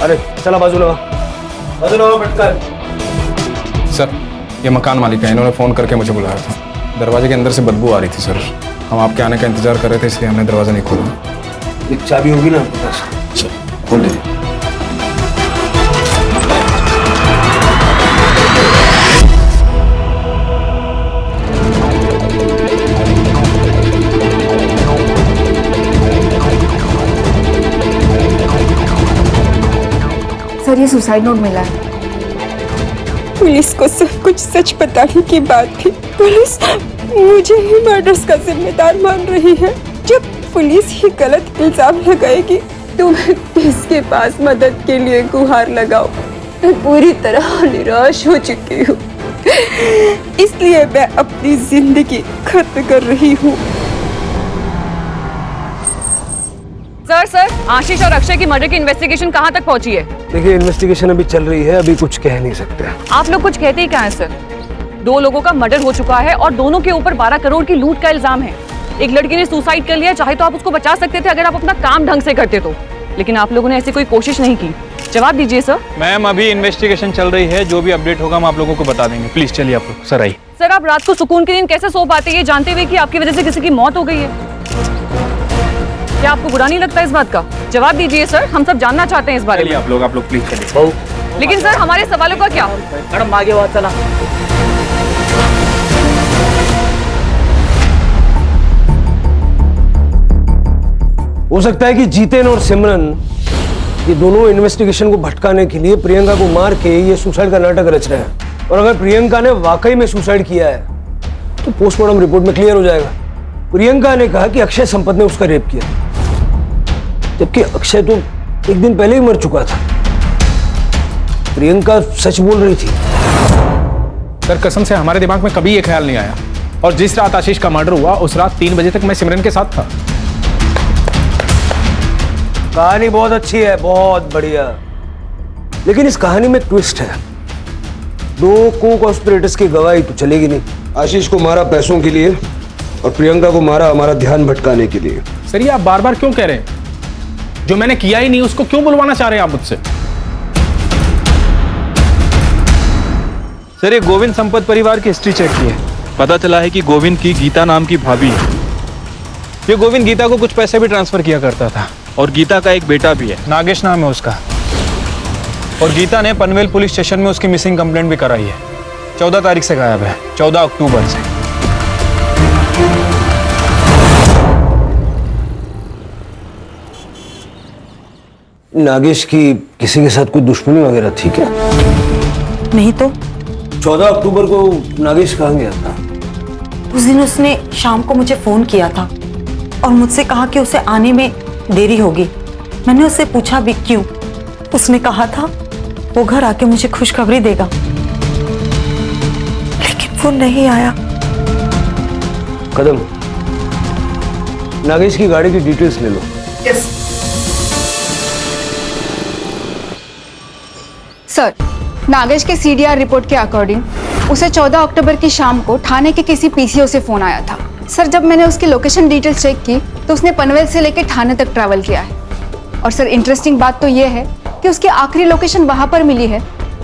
Speaker 9: अरे चला बाजूला फटकार।
Speaker 14: सर ये मकान मालिक है, इन्होंने फ़ोन करके मुझे बुलाया था। दरवाजे के अंदर से बदबू आ रही थी सर। हम आपके आने का इंतजार कर रहे थे, इसलिए हमने दरवाज़ा नहीं खोला।
Speaker 9: एक चाबी होगी ना आपके पास? खोल दे।
Speaker 8: सर ये सुसाइड नोट मिला है।
Speaker 16: पुलिस को सब कुछ सच बताने की बात थी। पुलिस मुझे ही मर्डर्स का जिम्मेदार मान रही है। जब पुलिस ही गलत इल्जाम लगाएगी तो मैं किसके पास मदद के लिए गुहार लगाऊं? मैं पूरी तरह निराश हो चुकी हूँ, इसलिए मैं अपनी जिंदगी खत्म कर रही हूँ।
Speaker 17: सर आशीष और अक्षय की मर्डर की इन्वेस्टिगेशन कहाँ तक पहुँची है?
Speaker 9: देखिए इन्वेस्टिगेशन अभी चल रही है, अभी कुछ कह नहीं सकते।
Speaker 17: आप लोग कुछ कहते ही क्या है सर? 2 लोगों का मर्डर हो चुका है और दोनों के ऊपर 12 करोड़ की लूट का इल्जाम है। एक लड़की ने सुसाइड कर लिया, चाहे तो आप उसको बचा सकते थे अगर आप अपना काम ढंग से करते तो, लेकिन आप लोगों ने ऐसी कोई कोशिश नहीं की। जवाब दीजिए सर।
Speaker 12: मैम अभी इन्वेस्टिगेशन चल रही है, जो भी अपडेट होगा हम आप लोगों को बता देंगे। प्लीज चलिए आप लोग। सर आइए।
Speaker 17: सर आप रात को सुकून की नींद कैसे सो पाते हैं जानते हुए कि आपकी वजह से किसी की मौत हो गई है? क्या आपको बुरा नहीं लगता इस बात का? जवाब दीजिए सर, हम सब जानना चाहते हैं इस बारे में।
Speaker 12: आप लोग प्लीज चलिए।
Speaker 17: लेकिन सर हमारे सवालों का क्या?
Speaker 3: मैडम आगे बात चला।
Speaker 9: हो सकता है कि जीतेन और सिमरन ये दोनों इन्वेस्टिगेशन को भटकाने के लिए प्रियंका को मार के ये सुसाइड का नाटक रच रहे हैं। और अगर प्रियंका ने वाकई में सुसाइड किया है तो पोस्टमार्टम रिपोर्ट में क्लियर हो जाएगा। प्रियंका ने कहा कि अक्षय संपत ने उसका रेप किया, जबकि अक्षय तो एक दिन पहले ही मर चुका था। प्रियंका सच बोल रही थी।
Speaker 14: सर कसम से हमारे दिमाग में कभी ये ख्याल नहीं आया। और जिस रात आशीष का मर्डर हुआ उस रात 3 बजे तक मैं सिमरन के साथ था।
Speaker 9: कहानी बहुत अच्छी है, बहुत बढ़िया, लेकिन इस कहानी में ट्विस्ट है। 2 को-कॉन्स्पिरेटर्स की गवाही तो चलेगी नहीं।
Speaker 18: आशीष को मारा पैसों के लिए और प्रियंका को मारा हमारा ध्यान भटकाने के लिए।
Speaker 14: सर ये आप बार बार क्यों कह रहे हैं? जो मैंने किया ही नहीं उसको क्यों बुलवाना चाह रहे हैं आप मुझसे?
Speaker 12: सर ये गोविंद संपत परिवार की हिस्ट्री चेक की है, पता चला है कि गोविंद की गीता नाम की भाभी है। ये गोविंद गीता को कुछ पैसे भी ट्रांसफर किया करता था और गीता का एक बेटा भी है, नागेश नाम है उसका। और गीता ने पनवेल पुलिस स्टेशन में उसकी मिसिंग कंप्लेंट भी कराई है। 14 तारीख से गायब है, 14 अक्टूबर से।
Speaker 9: नागेश की किसी के साथ कोई दुश्मनी वगैरह थी क्या?
Speaker 4: नहीं तो।
Speaker 9: 14 अक्टूबर को नागेश कहाँ गया था?
Speaker 4: उस दिन उसने शाम को मुझे फोन किया था और मुझसे कहा कि उसे आने में देरी होगी। मैंने उससे पूछा भी क्यों। उसने कहा था वो घर आके मुझे खुशखबरी देगा, लेकिन वो नहीं आया।
Speaker 9: कदम, नागेश की गाड़ी की डिटेल्स ले लो।
Speaker 4: यस।
Speaker 8: सर, नागेश के सीडीआर रिपोर्ट के अकॉर्डिंग उसे 14 अक्टूबर की शाम को थाने के किसी पीसीओ से फोन आया था। सर जब मैंने उसकी लोकेशन डिटेल्स चेक की तो उसने पनवेल से लेकर थाने तक ट्रैवल किया है। और सर इंटरेस्टिंग बात तो ये है कि उसकी आखिरी लोकेशन वहां पर मिली है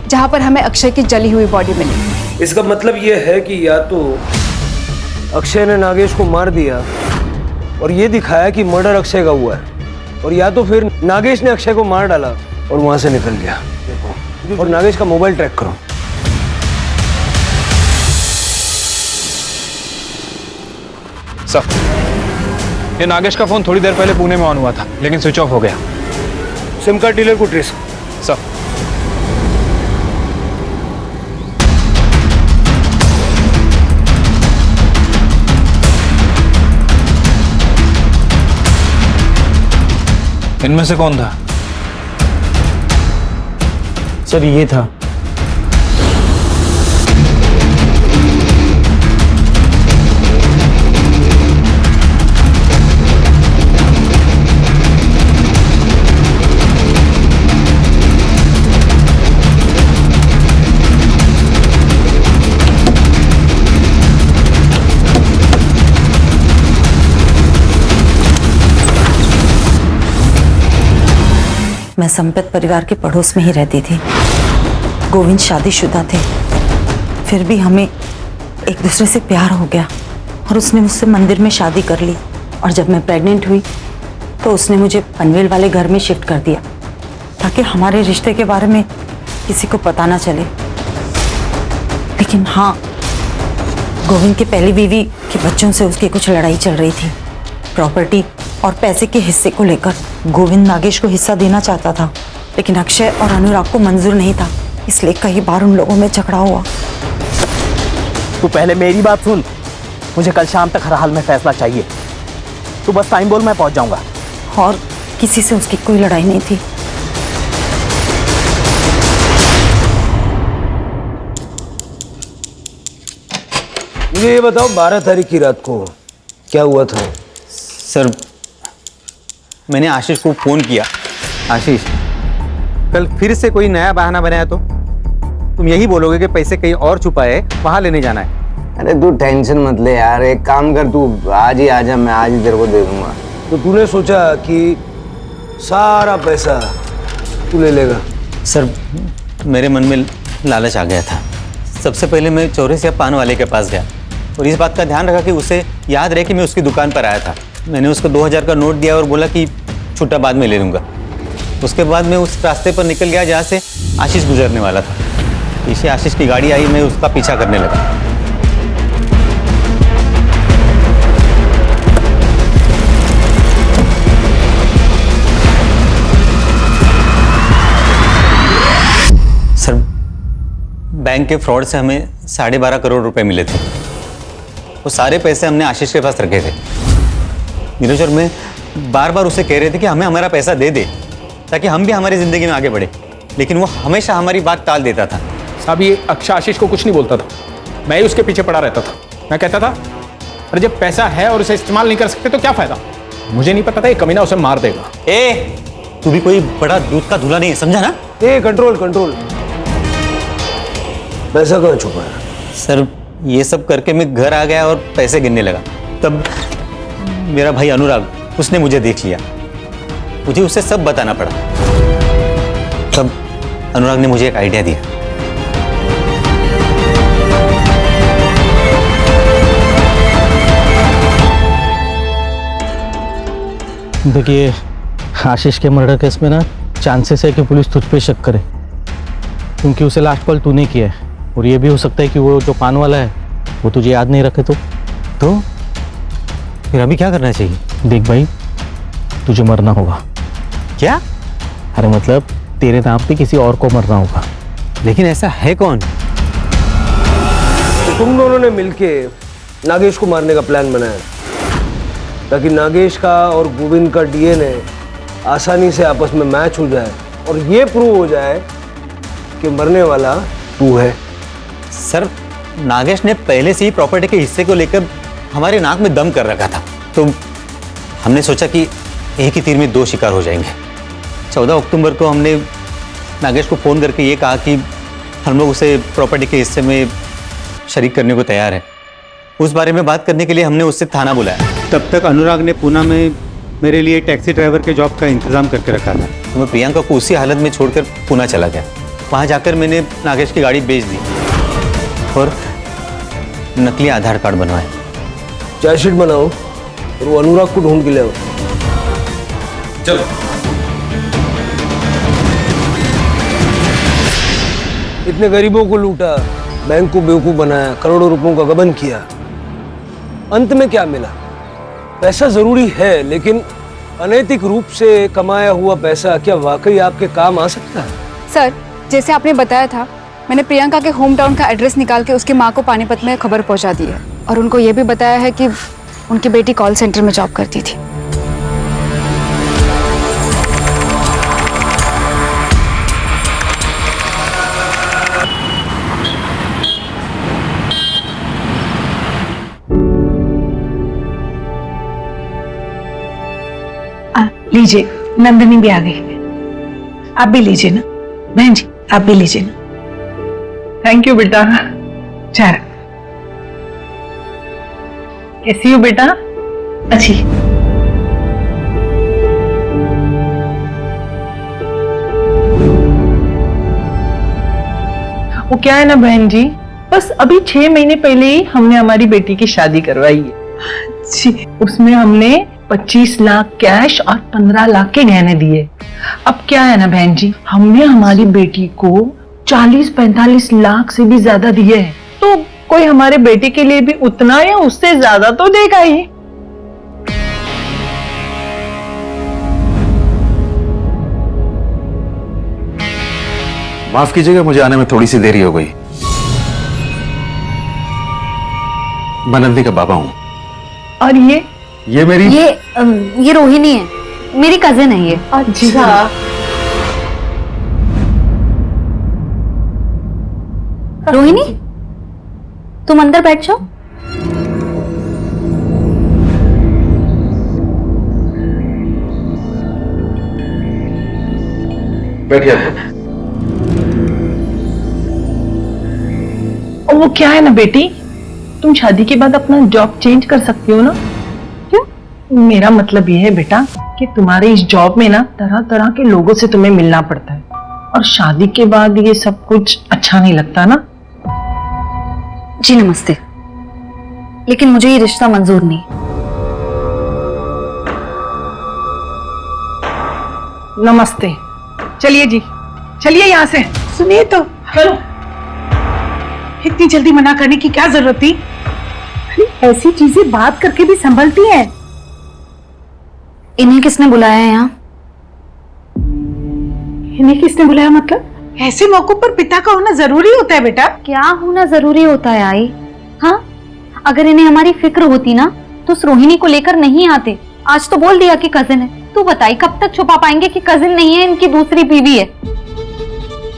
Speaker 8: जहां पर हमें अक्षय की जली हुई बॉडी मिली।
Speaker 9: इसका मतलब ये है कि या तो अक्षय ने नागेश को मार दिया और ये दिखाया कि मर्डर अक्षय का हुआ है, और या तो फिर नागेश ने अक्षय को मार डाला और वहां से निकल गया। और नागेश का मोबाइल ट्रैक करो।
Speaker 12: सर, ये नागेश का फोन थोड़ी देर पहले पुणे में ऑन हुआ था, लेकिन स्विच ऑफ हो गया।
Speaker 9: सिम कार्ड डीलर को ट्रेस।
Speaker 12: सर, इनमें से कौन था?
Speaker 3: सर ये था।
Speaker 19: मैं संपत परिवार के पड़ोस में ही रहती थी। गोविंद शादीशुदा थे, फिर भी हमें एक दूसरे से प्यार हो गया और उसने मुझसे मंदिर में शादी कर ली। और जब मैं प्रेग्नेंट हुई तो उसने मुझे पनवेल वाले घर में शिफ्ट कर दिया ताकि हमारे रिश्ते के बारे में किसी को पता ना चले। लेकिन हाँ, गोविंद की पहली बीवी के बच्चों से उसकी कुछ लड़ाई चल रही थी। प्रॉपर्टी और पैसे के हिस्से को लेकर गोविंद नागेश को हिस्सा देना चाहता था, लेकिन अक्षय और अनुराग को मंजूर नहीं था, इसलिए कई बार उन लोगों में झगड़ा हुआ।
Speaker 3: तू पहले मेरी बात सुन। मुझे कल शाम तक हर हाल में फैसला चाहिए। तू बस टाइम बोल, मैं पहुंच जाऊंगा।
Speaker 19: और किसी से उसकी कोई लड़ाई नहीं थी।
Speaker 9: मुझे ये बताओ, 12 तारीख की रात को क्या हुआ था?
Speaker 2: सर, मैंने आशीष को फोन किया। आशीष, कल फिर से कोई नया बहाना बनाया तो तुम यही बोलोगे कि पैसे कहीं और छुपाए, वहां लेने जाना है।
Speaker 1: अरे तू टेंशन मत ले यार, एक काम कर, तू आज ही आ जा, मैं आज ही तेरे को दे दूंगा।
Speaker 9: तो तूने सोचा कि सारा पैसा तू ले लेगा?
Speaker 2: सर, मेरे मन में लालच आ गया था। सबसे पहले मैं चौरसिया पान वाले के पास गया और इस बात का ध्यान रखा कि उसे याद रहे कि मैं उसकी दुकान पर आया था। मैंने उसको 2000 का नोट दिया और बोला कि छुट्टा बाद में ले लूँगा। उसके बाद मैं उस रास्ते पर निकल गया जहाँ से आशीष गुजरने वाला था। पीछे आशीष की गाड़ी आई, मैं उसका पीछा करने लगा। सर, बैंक के फ्रॉड से हमें 12.5 करोड़ रुपए मिले थे। वो सारे पैसे हमने आशीष के पास रखे थे। नीरज और मैं बार बार उसे कह रहे थे कि हमें हमारा पैसा दे दे ताकि हम भी हमारी जिंदगी में आगे बढ़े, लेकिन वो हमेशा हमारी बात टाल देता था।
Speaker 14: साहब, ये अक्षय आशीष को कुछ नहीं बोलता था, मैं ही उसके पीछे पड़ा रहता था। मैं कहता था अरे जब पैसा है और उसे इस्तेमाल नहीं कर सकते तो क्या फायदा। मुझे नहीं पता था ये कमीना उसे मार देगा।
Speaker 2: तू भी कोई बड़ा दूध का धुला नहीं है, समझा ना?
Speaker 9: Control control. पैसा कहाँ छुपा है?
Speaker 2: सर, ये सब करके मैं घर आ गया और पैसे गिनने लगा। तब मेरा भाई अनुराग, उसने मुझे देख लिया। मुझे उसे सब बताना पड़ा। तब अनुराग ने मुझे एक आइडिया दिया।
Speaker 3: देखिए, आशीष के मर्डर केस में ना चांसेस है कि पुलिस तुझ पे शक करे, क्योंकि उसे लास्ट कॉल तूने किया है। और ये भी हो सकता है कि वो जो पान वाला है वो तुझे याद नहीं रखे तो
Speaker 2: फिर अभी क्या करना चाहिए?
Speaker 3: देख भाई, तुझे मरना होगा।
Speaker 2: क्या?
Speaker 3: अरे मतलब तेरे नाम पे किसी और को मरना होगा।
Speaker 2: लेकिन ऐसा है कौन?
Speaker 9: तो तुम दोनों ने मिलके नागेश को मारने का प्लान बनाया ताकि नागेश का और गोविंद का डीएनए आसानी से आपस में मैच हो जाए और ये प्रूव हो जाए कि मरने वाला तू है।
Speaker 2: सर, नागेश ने पहले से ही प्रॉपर्टी के हिस्से को लेकर हमारे नाक में दम कर रखा था, तो हमने सोचा कि एक ही तीर में दो शिकार हो जाएंगे। 14 अक्टूबर को हमने नागेश को फ़ोन करके ये कहा कि हम लोग उसे प्रॉपर्टी के हिस्से में शरीक करने को तैयार है। उस बारे में बात करने के लिए हमने उससे थाना बुलाया। तब तक अनुराग ने पुणे में मेरे लिए टैक्सी ड्राइवर के जॉब का इंतज़ाम करके रखा था। तो मैं प्रियंका को उसी हालत में छोड़कर पुणे चला गया। वहाँ जाकर मैंने नागेश की गाड़ी बेच दी और नकली आधार कार्ड बनवाए।
Speaker 9: चार्जशीट बनाओ और वो अनुराग को ढूंढ के ले आओ।
Speaker 12: चलो।
Speaker 9: इतने गरीबों को लूटा, बैंक को बेवकूफ बनाया, करोड़ों रुपयों का गबन किया, अंत में क्या मिला? पैसा जरूरी है, लेकिन अनैतिक रूप से कमाया हुआ पैसा क्या वाकई आपके काम आ सकता है?
Speaker 8: सर, जैसे आपने बताया था, मैंने प्रियंका के होम टाउन का एड्रेस निकाल के उसकी माँ को पानीपत में खबर पहुंचा दी है और उनको ये भी बताया है कि उनकी बेटी कॉल सेंटर में जॉब करती थी।
Speaker 20: लीजिए, नंदिनी भी आ गई। आप भी लीजिए ना बहन जी, आप भी लीजिए ना। थैंक यू बेटा। चार कैसी हो बेटा? अच्छी। वो क्या है ना बहन जी, बस अभी 6 महीने पहले ही हमने हमारी बेटी की शादी करवाई है जी। उसमें हमने 25 लाख कैश और 15 लाख के गहने दिए। अब क्या है ना बहन जी, हमने हमारी बेटी को 40-45 लाख से भी ज्यादा दिए हैं, तो कोई हमारे बेटे के लिए भी उतना या उससे ज्यादा तो देगा ही।
Speaker 21: माफ कीजिएगा, मुझे आने में थोड़ी सी देरी हो गई। मैं नंदी का बाबा हूं।
Speaker 20: और
Speaker 21: ये मेरी
Speaker 6: ये रोहिणी है, मेरी कजिन है ये।
Speaker 20: अच्छा।
Speaker 6: रोहिणी, तुम अंदर बैठ जाओ।
Speaker 21: बैठिए।
Speaker 20: वो क्या है ना बेटी, तुम शादी के बाद अपना जॉब चेंज कर सकती हो ना। क्यों? मेरा मतलब ये है बेटा कि तुम्हारे इस जॉब में ना तरह तरह के लोगों से तुम्हें मिलना पड़ता है, और शादी के बाद ये सब कुछ अच्छा नहीं लगता ना।
Speaker 6: जी नमस्ते, लेकिन मुझे ये रिश्ता मंजूर नहीं।
Speaker 20: नमस्ते, चलिए जी, चलिए यहाँ से। सुनिए तो, चलो। इतनी जल्दी मना करने की क्या जरूरत थी? ऐसी चीजें बात करके भी संभलती हैं।
Speaker 6: इन्हें किसने बुलाया है यहाँ?
Speaker 20: इन्हें किसने बुलाया मतलब? ऐसे मौकों पर पिता का होना जरूरी होता है बेटा।
Speaker 6: क्या होना जरूरी होता है आई? हाँ, अगर इन्हें हमारी फिक्र होती ना तो उस रोहिणी को लेकर नहीं आते। आज तो बोल दिया कि कजिन है। तू बताई कब तक छुपा पाएंगे कि कजिन नहीं है, इनकी दूसरी बीवी है।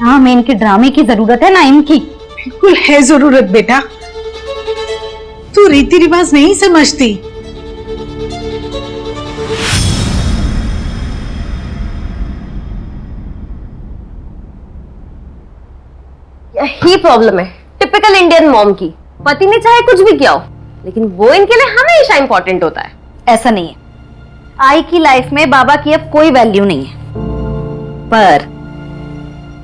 Speaker 6: ना हमें इनके ड्रामे की जरूरत है ना इनकी।
Speaker 20: बिल्कुल है जरूरत बेटा, तू रीति रिवाज नहीं समझती।
Speaker 22: यही प्रॉब्लम है टिपिकल इंडियन मॉम की। पति ने चाहे कुछ भी किया हो, लेकिन वो इनके लिए हमेशा इंपॉर्टेंट होता है।
Speaker 6: ऐसा नहीं है, आई की लाइफ में बाबा की अब कोई वैल्यू नहीं है। पर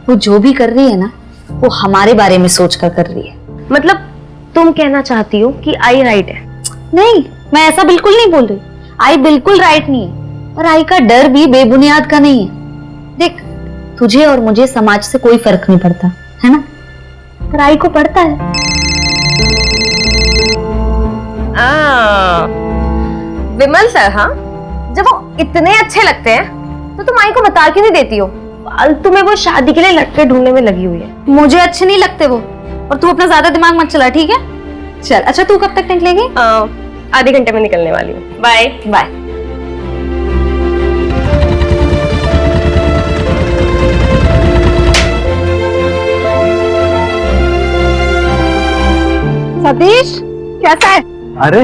Speaker 6: वो जो भी कर रही है ना, वो हमारे बारे में सोचकर कर रही है।
Speaker 22: मतलब तुम कहना चाहती हो कि आई राइट है?
Speaker 6: नहीं, मैं ऐसा बिल्कुल नहीं बोल रही। आई बिल्कुल राइट नहीं है, और आई का डर भी बेबुनियाद का नहीं है। देख, तुझे और मुझे समाज से कोई फर्क नहीं पड़ता है ना, पर आई को पड़ता है।
Speaker 22: विमल सर, हाँ, जब वो इतने अच्छे लगते हैं तो तुम आई को बता क्यों नहीं देती हो? फालतू में वो शादी के लिए लड़के ढूंढने में लगी हुई है।
Speaker 6: मुझे अच्छे नहीं लगते वो, और तू अपना ज्यादा दिमाग मत चला, ठीक है? चल, अच्छा तू कब तक निकलेगी?
Speaker 22: आधे घंटे में निकलने वाली हूँ। Bye
Speaker 6: bye. सतीश, कैसा है?
Speaker 10: अरे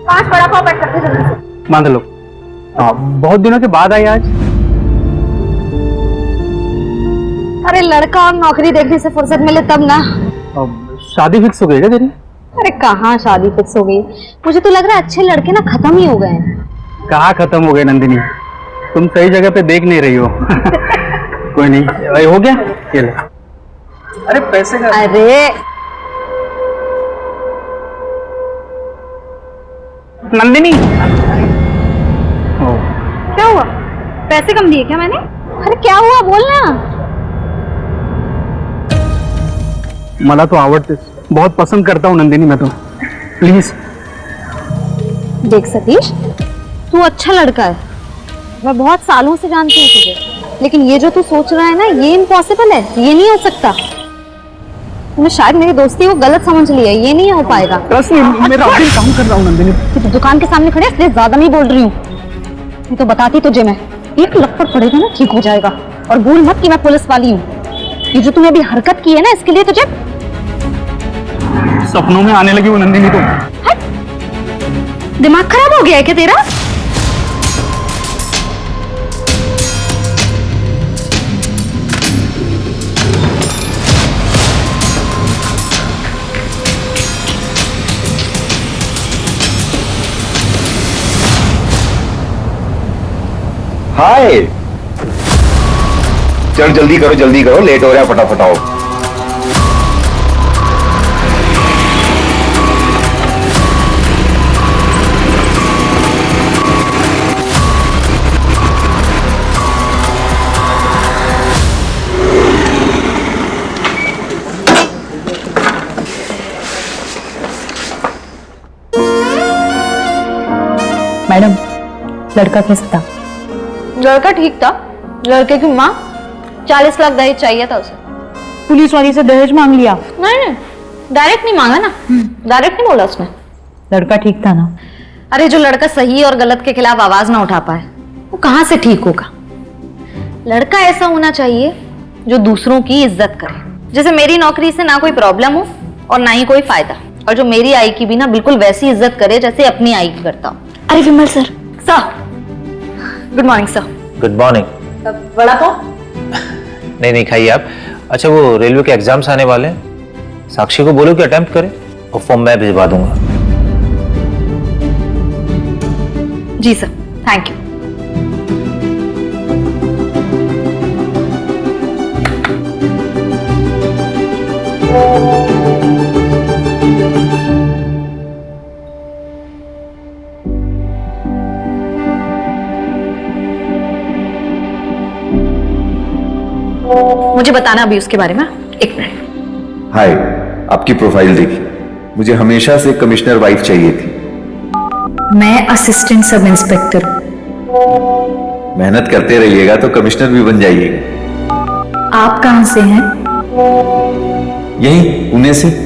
Speaker 22: 5 बड़ा पाव पैक करके जल्दी से।
Speaker 10: मान लो, बहुत दिनों के बाद आई आज।
Speaker 6: अरे लड़का और नौकरी देखने से फुर्सत मिले तब ना।
Speaker 10: शादी फिक्स हो गई क्या तेरी?
Speaker 6: अरे कहाँ शादी फिक्स हो गई, मुझे तो लग रहा है अच्छे लड़के ना खत्म ही हो गए हैं।
Speaker 10: कहाँ खत्म हो गए नंदिनी, तुम सही जगह पे देख नहीं रही हो। कोई नहीं, भाई हो गया ये ले। अरे पैसे का।
Speaker 6: अरे
Speaker 10: नंदिनी,
Speaker 6: क्या हुआ? पैसे कम दिए क्या मैंने? अरे क्या हुआ, बोलना।
Speaker 10: मला तो आवडतेस, बहुत पसंद करता हूँ नंदिनी मैं तो। प्लीज
Speaker 22: देख सतीश, तू अच्छा लड़का है, मैं बहुत सालों से जानती हूँ तुझे, लेकिन ये जो तू सोच रहा है ना, ये इम्पॉसिबल है, ये नहीं हो सकता। तूने शायद मेरी दोस्ती को गलत समझ लिया, ये नहीं हो पाएगा।
Speaker 10: मेरा अभी काम कर रहा हूँ नंदिनी।
Speaker 22: तू दुकान के सामने खड़े इसलिए ज्यादा नहीं बोल रही हूँ, नहीं तो बताती तुझे मैं। एक लपड़ पड़ेगा ना ठीक हो जाएगा। और भूल मत कि मैं पुलिस वाली हूँ। ये जो तूने अभी हरकत की है ना, इसके लिए तुझे
Speaker 10: सपनों में आने लगी वो नंदिनी तो।
Speaker 22: दिमाग खराब हो गया है क्या तेरा?
Speaker 5: हाय, चल जल्दी करो, लेट हो रहा है, फटाफट आओ।
Speaker 22: मैडम, लड़का कैसा था? लड़का ठीक था। लड़के की माँ 40 लाख दहेज चाहिए था उसे। पुलिस वाली से दहेज मांग लिया? नहीं, डायरेक्ट नहीं मांगा ना, डायरेक्ट नहीं बोला उसने। लड़का ठीक था ना? अरे जो लड़का सही और गलत के खिलाफ आवाज ना उठा पाए, वो कहाँ से ठीक होगा? लड़का ऐसा होना चाहिए जो दूसरों की इज्जत करे। जैसे मेरी नौकरी से ना कोई प्रॉब्लम हो और ना ही कोई फायदा, और जो मेरी आई की भी ना बिल्कुल वैसी इज्जत करे जैसे अपनी आई की करता हूँ। अरे Vimal sir, good morning sir.
Speaker 7: Good morning.
Speaker 22: Vada pav?
Speaker 7: नहीं खाइए आप। अच्छा, वो रेलवे के एग्जाम्स आने वाले हैं, साक्षी को बोलो कि अटेम्प्ट करे और फॉर्म मैं भिजवा दूंगा।
Speaker 22: जी सर, थैंक यू। मुझे बताना अभी उसके बारे में, एक मिनट।
Speaker 5: हाय, आपकी प्रोफाइल देखी, मुझे हमेशा से कमिश्नर वाइफ चाहिए थी।
Speaker 22: मैं असिस्टेंट सब इंस्पेक्टर।
Speaker 5: मेहनत करते रहिएगा तो कमिश्नर भी बन जाइएगा।
Speaker 22: आप कहां से हैं?
Speaker 5: यहीं पुणे से।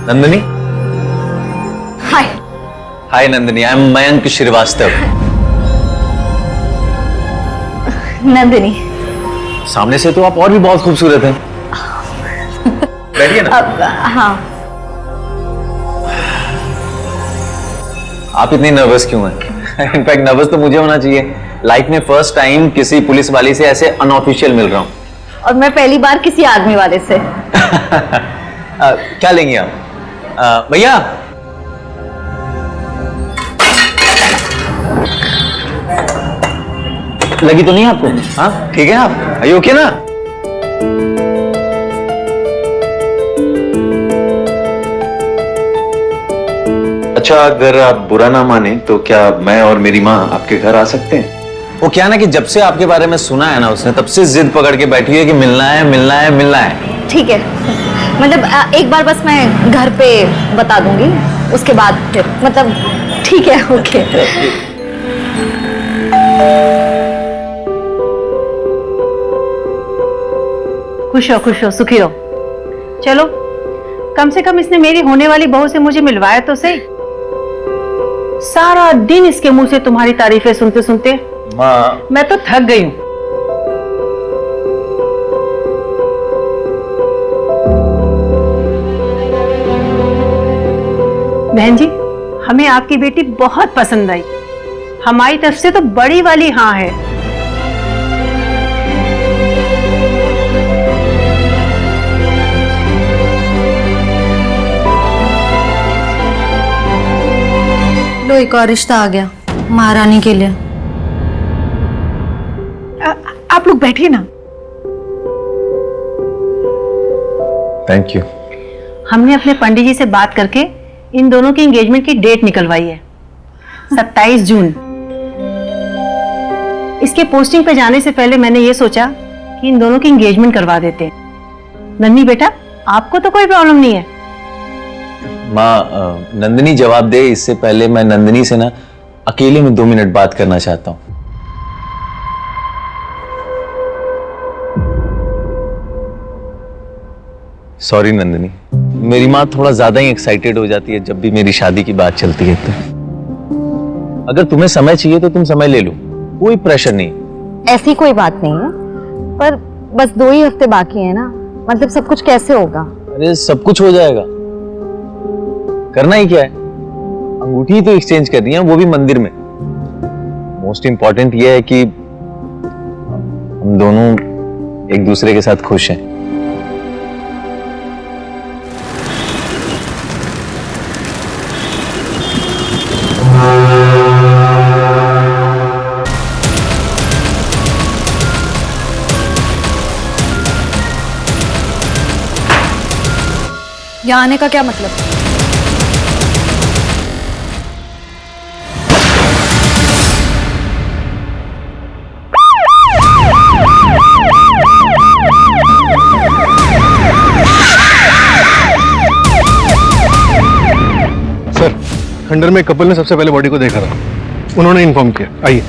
Speaker 7: नंदिनी।
Speaker 22: हाय।
Speaker 7: हाय नंदिनी, आई एम मयंक श्रीवास्तव।
Speaker 22: नंदिनी।
Speaker 7: सामने से तो आप और भी बहुत खूबसूरत हैं। बैठिए ना।
Speaker 22: हाँ।
Speaker 7: आप इतनी नर्वस क्यों हैं? इनफैक्ट नर्वस तो मुझे होना चाहिए। लाइफ में फर्स्ट टाइम किसी पुलिस वाली से ऐसे अनऑफिशियल मिल रहा हूँ।
Speaker 22: और मैं पहली बार किसी आदमी वाले से।
Speaker 7: क्या लेंगे आप? भैया, लगी तो नहीं आपको? हाँ ठीक है आप? आर यू ओके ना?
Speaker 5: अच्छा, अगर आप बुरा ना माने तो क्या मैं और मेरी माँ आपके घर आ सकते हैं?
Speaker 7: वो क्या ना कि जब से आपके बारे में सुना है ना उसने, तब से जिद पकड़ के बैठी है कि मिलना है मिलना है मिलना है।
Speaker 22: ठीक है, मतलब एक बार बस मैं घर पे बता दूंगी, उसके बाद फिर मतलब ठीक है। ओके।
Speaker 20: खुश हो सुखी रहो। चलो, कम से कम इसने मेरी होने वाली बहू से मुझे मिलवाया तो सही। सारा दिन इसके मुंह से तुम्हारी तारीफें सुनते सुनते
Speaker 7: माँ,
Speaker 20: मैं तो थक गई हूं। बहन जी, हमें आपकी बेटी बहुत पसंद आई। हमारी तरफ से तो बड़ी वाली हाँ है।
Speaker 19: लो, एक और रिश्ता आ गया महारानी के लिए।
Speaker 20: आप लोग बैठिए ना।
Speaker 7: Thank you.
Speaker 20: हमने अपने पंडित जी से बात करके इन दोनों की एंगेजमेंट की डेट निकलवाई है, 27 जून।
Speaker 22: इसके पोस्टिंग पे जाने से पहले मैंने ये सोचा कि इन दोनों की एंगेजमेंट करवा देते हैं। नन्ही बेटा, आपको तो कोई प्रॉब्लम नहीं है?
Speaker 7: माँ, नंदिनी जवाब दे इससे पहले मैं नंदिनी से ना अकेले में 2 मिनट बात करना चाहता हूँ। सॉरी नंदिनी, मेरी माँ थोड़ा ज्यादा ही एक्साइटेड हो जाती है जब भी मेरी शादी की बात चलती है। तो अगर तुम्हें समय चाहिए तो तुम समय ले लो, कोई प्रेशर नहीं।
Speaker 22: ऐसी कोई बात नहीं है, पर बस 2 ही हफ्ते बाकी है ना, मतलब सब कुछ कैसे होगा?
Speaker 7: अरे सब कुछ हो जाएगा, करना ही क्या है, अंगूठी तो एक्सचेंज कर रही है, वो भी मंदिर में। मोस्ट इंपॉर्टेंट ये है कि हम दोनों एक दूसरे के साथ खुश हैं।
Speaker 8: यहाँ आने का क्या मतलब?
Speaker 21: सर, खंडर में कपल ने सबसे पहले बॉडी को देखा था, उन्होंने इन्फॉर्म किया। आइए।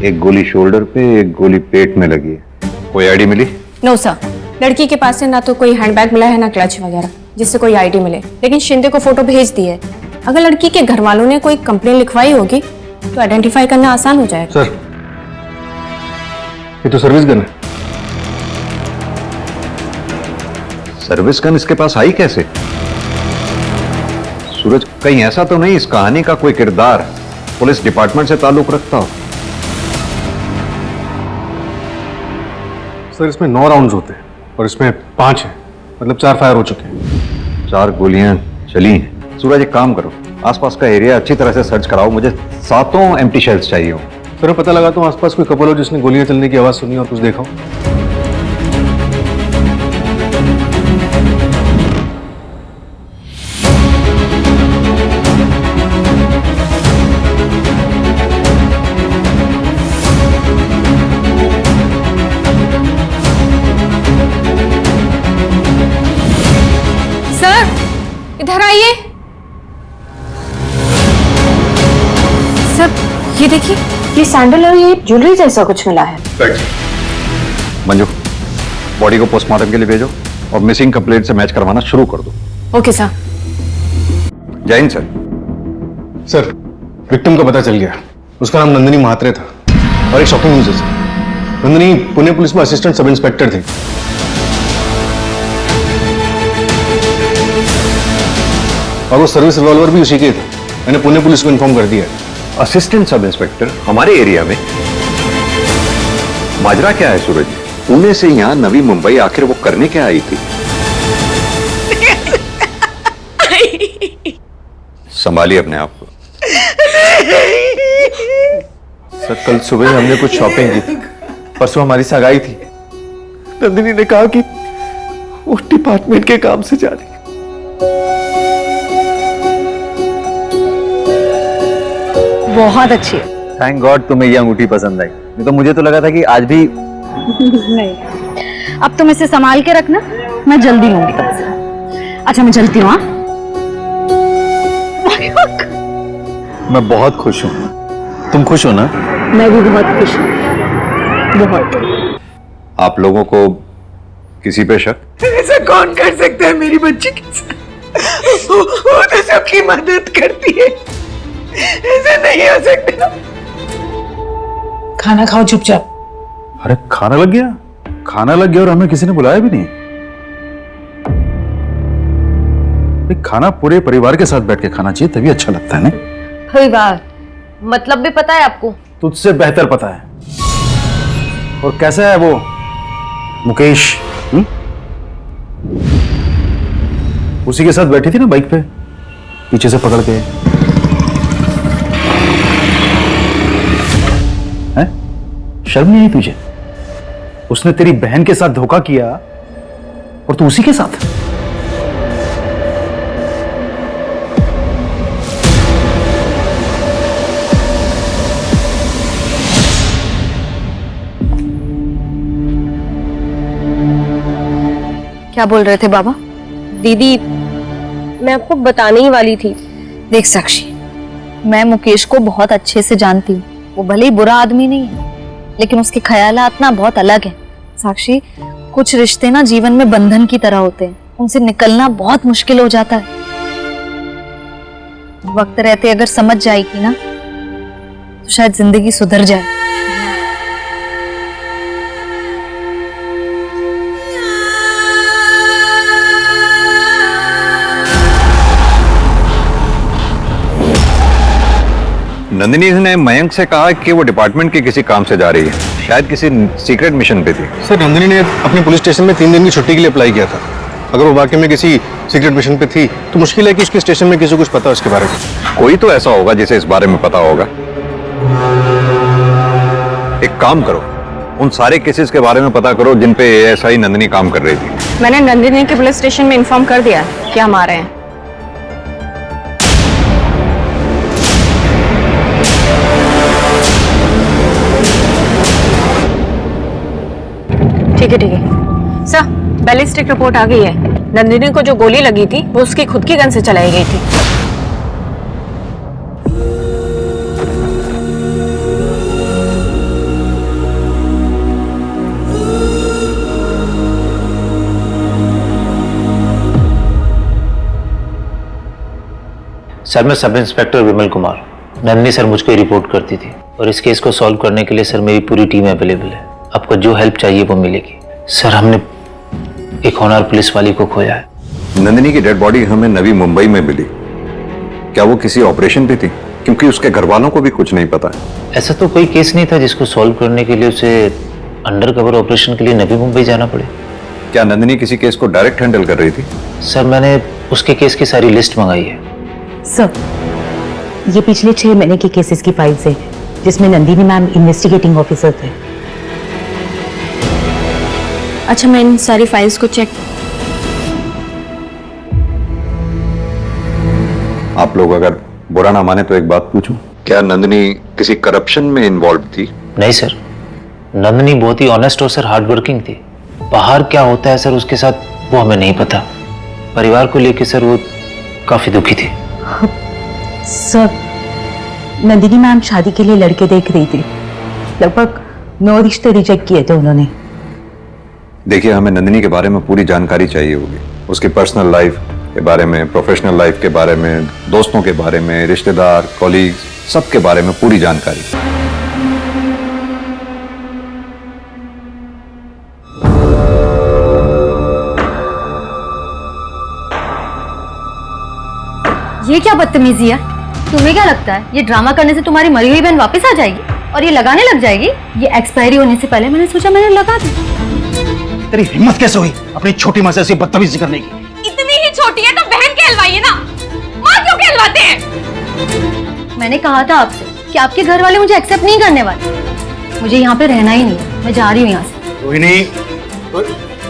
Speaker 11: एक गोली शोल्डर पे, एक गोली पेट में लगी है। कोई आईडी मिली?
Speaker 22: नो सर, लड़की के पास से ना तो कोई हैंडबैग मिला है ना क्लच वगैरह जिससे कोई आईडी मिले, लेकिन शिंदे को फोटो भेज दी है। अगर लड़की के घर वालों ने कोई कंप्लेन लिखवाई होगी तो आइडेंटिफाई करना आसान हो जाएगा।
Speaker 21: सर, ये तो सर्विस गन है।
Speaker 11: सर्विस गन इसके पास आई कैसे? सूरज, कहीं ऐसा तो नहीं इस कहानी का कोई किरदार पुलिस डिपार्टमेंट से ताल्लुक रखता हो?
Speaker 21: सर, इसमें 9 राउंड्स होते हैं और इसमें 5 हैं, मतलब 4 फायर हो चुके हैं।
Speaker 11: 4 गोलियां चली हैं। सूरज, एक काम करो, आसपास का एरिया अच्छी तरह से सर्च कराओ, मुझे 7 एम्प्टी शेल्स चाहिए हो।
Speaker 21: सर, मैं पता लगाता हूँ आसपास कोई कपल हो जिसने गोलियां चलने की आवाज सुनी और कुछ देखा हो।
Speaker 8: इधर आइए। सर, ये देखिए, ये सैंडल और ये ज्वेलरी जैसा कुछ मिला है।
Speaker 11: मंजू, बॉडी को पोस्टमार्टम के लिए भेजो और मिसिंग कंप्लेंट से मैच करवाना शुरू कर दो।
Speaker 8: Okay sir.
Speaker 11: जय हिंद सर।
Speaker 21: सर, विक्टिम का पता चल गया, उसका नाम नंदिनी महात्रे था। और एक शॉकिंग न्यूज है सर, नंदिनी पुणे पुलिस में असिस्टेंट सब इंस्पेक्टर थी। और वो सर्विस रिवॉल्वर भी उसी के थे। मैंने पुणे पुलिस को इन्फॉर्म कर दिया।
Speaker 11: असिस्टेंट सब इंस्पेक्टर हमारे एरिया में? माजरा क्या है सूरज? पुणे से यहाँ नवी मुंबई आखिर वो करने क्या आई थी? संभालिए अपने आप को।
Speaker 7: सर, कल सुबह हमने कुछ शॉपिंग की थी, परसों हमारी सगाई थी। नंदिनी ने कहा कि वो डिपार्टमेंट के काम से जा रही है।
Speaker 22: बहुत अच्छी है।
Speaker 7: थैंक गॉड तुम्हें ये अंगूठी पसंद आई, नहीं तो मुझे तो लगा था कि आज भी
Speaker 22: नहीं, अब तुम इसे संभाल के रखना, मैं जल्दी लूंगी तुमसे। अच्छा, मैं चलती हूँ।
Speaker 7: मैं बहुत खुश हूँ। तुम खुश हो ना?
Speaker 22: मैं भी बहुत खुश हूँ, बहुत।
Speaker 11: आप लोगों को किसी पे शक?
Speaker 15: ऐसा कौन कर सकता है मेरी बच्ची के साथ? वो तो सबकी मदद करती है, ऐसा नहीं हो सकता।
Speaker 21: खाना खाओ चुपचाप। अरे खाना लग गया? खाना लग गया और हमें किसी ने बुलाया भी नहीं। खाना पूरे परिवार के साथ बैठ के खाना चाहिए, तभी अच्छा लगता है ना?
Speaker 22: परिवार मतलब भी पता है आपको?
Speaker 21: तुझसे बेहतर पता है। और कैसा है वो मुकेश? उसी के साथ बैठी थी ना बाइक पे, पीछे से पकड़ के। हैं? शर्म नहीं आई तुझे? उसने तेरी बहन के साथ धोखा किया और तू उसी के साथ।
Speaker 22: क्या बोल रहे थे बाबा? दीदी, मैं आपको बताने ही वाली थी। देख साक्षी, मैं मुकेश को बहुत अच्छे से जानती हूँ। वो भले ही बुरा आदमी नहीं है, लेकिन उसके ख्यालात ना बहुत अलग है। साक्षी, कुछ रिश्ते ना जीवन में बंधन की तरह होते हैं, उनसे निकलना बहुत मुश्किल हो जाता है। वक्त रहते अगर समझ जाएगी ना तो शायद जिंदगी सुधर जाए।
Speaker 11: नंदिनी ने मयंक से कहा कि वो डिपार्टमेंट के किसी काम से जा रही है, शायद किसी सीक्रेट मिशन पे थी।
Speaker 21: सर, नंदिनी ने अपने पुलिस स्टेशन में 3 दिन की छुट्टी के लिए अप्लाई किया था। अगर वो वाकई में किसी सीक्रेट मिशन पे थी तो मुश्किल है कि उसके स्टेशन में किसी को कुछ पता है उसके बारे में।
Speaker 11: कोई तो ऐसा होगा जिसे इस बारे में पता होगा। एक काम करो, उन सारे केसेस के बारे में पता करो जिन पे एएसआई नंदिनी काम कर रही थी।
Speaker 17: मैंने नंदिनी के पुलिस स्टेशन में इन्फॉर्म कर दिया कि हम आ रहे हैं। ठीक है सर, बैलिस्टिक रिपोर्ट आ गई है। नंदिनी को जो गोली लगी थी वो उसकी खुद की गन से चलाई गई थी।
Speaker 13: सर, मैं sub inspector Vimal Kumar. Nandini sir मुझको रिपोर्ट करती थी और इस केस को सॉल्व करने के लिए सर मेरी पूरी टीम अवेलेबल है। आपको जो हेल्प चाहिए वो मिलेगी। सर, हमने एक होनहार पुलिस वाली को खोया है।
Speaker 11: नंदिनी की डेड बॉडी हमें नवी मुंबई में मिली। क्या वो किसी ऑपरेशन पे थी? क्योंकि उसके घर वालों को भी कुछ नहीं पता है।
Speaker 13: ऐसा तो कोई केस नहीं था जिसको सॉल्व करने के लिए उसे अंडर कवर ऑपरेशन के लिए नवी मुंबई जाना पड़े।
Speaker 11: क्या नंदिनी किसी केस को डायरेक्ट हैंडल कर रही थी?
Speaker 13: सर, मैंने उसके केस की सारी लिस्ट मंगाई है।
Speaker 16: सर, ये पिछले 6 महीने के केसेस की फाइल्स है जिसमें नंदिनी मैम इन्वेस्टिगेटिंग ऑफिसर थे।
Speaker 22: अच्छा, मैं इन सारी फाइल्स को चेक।
Speaker 11: आप लोग अगर बुरा ना माने तो एक बात पूछूं, क्या नंदिनी किसी करप्शन में इन्वॉल्व थी?
Speaker 13: नहीं सर, नंदिनी बहुत ही ऑनेस्ट और सर हार्ड वर्किंग थी। बाहर क्या होता है सर उसके साथ वो हमें नहीं पता। परिवार को लेकर सर वो काफी दुखी थी।
Speaker 16: सर, नंदिनी मैम शादी के लिए लड़के देख रही थी। लगभग 9 रिश्ते रिजेक्ट किए थे उन्होंने।
Speaker 11: देखिए, हमें नंदिनी के बारे में पूरी जानकारी चाहिए होगी। उसकी पर्सनल लाइफ के बारे में, प्रोफेशनल लाइफ के बारे में, दोस्तों के बारे में, रिश्तेदार, कॉलीग्स, सब के बारे में पूरी जानकारी।
Speaker 22: ये क्या बदतमीजी है? तुम्हें क्या लगता है ये ड्रामा करने से तुम्हारी मरी हुई बहन वापस आ जाएगी और ये लगाने लग जाएगी? ये एक्सपायरी होने से पहले मैंने सोचा मैंने लगा दी।
Speaker 10: तेरी हिम्मत कैसे हुई अपनी छोटी माँ से ऐसी बदतमीजी करने की?
Speaker 6: इतनी ही छोटी है तो बहन कहलवाइए ना, माँ क्यों कहलवाते हैं?
Speaker 22: मैंने कहा था आपसे कि आपके घर वाले मुझे एक्सेप्ट नहीं करने वाले। मुझे यहाँ पे रहना ही नहीं, मैं जा रही हूँ यहाँ से।
Speaker 10: रोहिणी,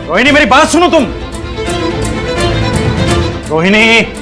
Speaker 10: रोहिणी मेरी बात सुनो तुम। रोहिणी,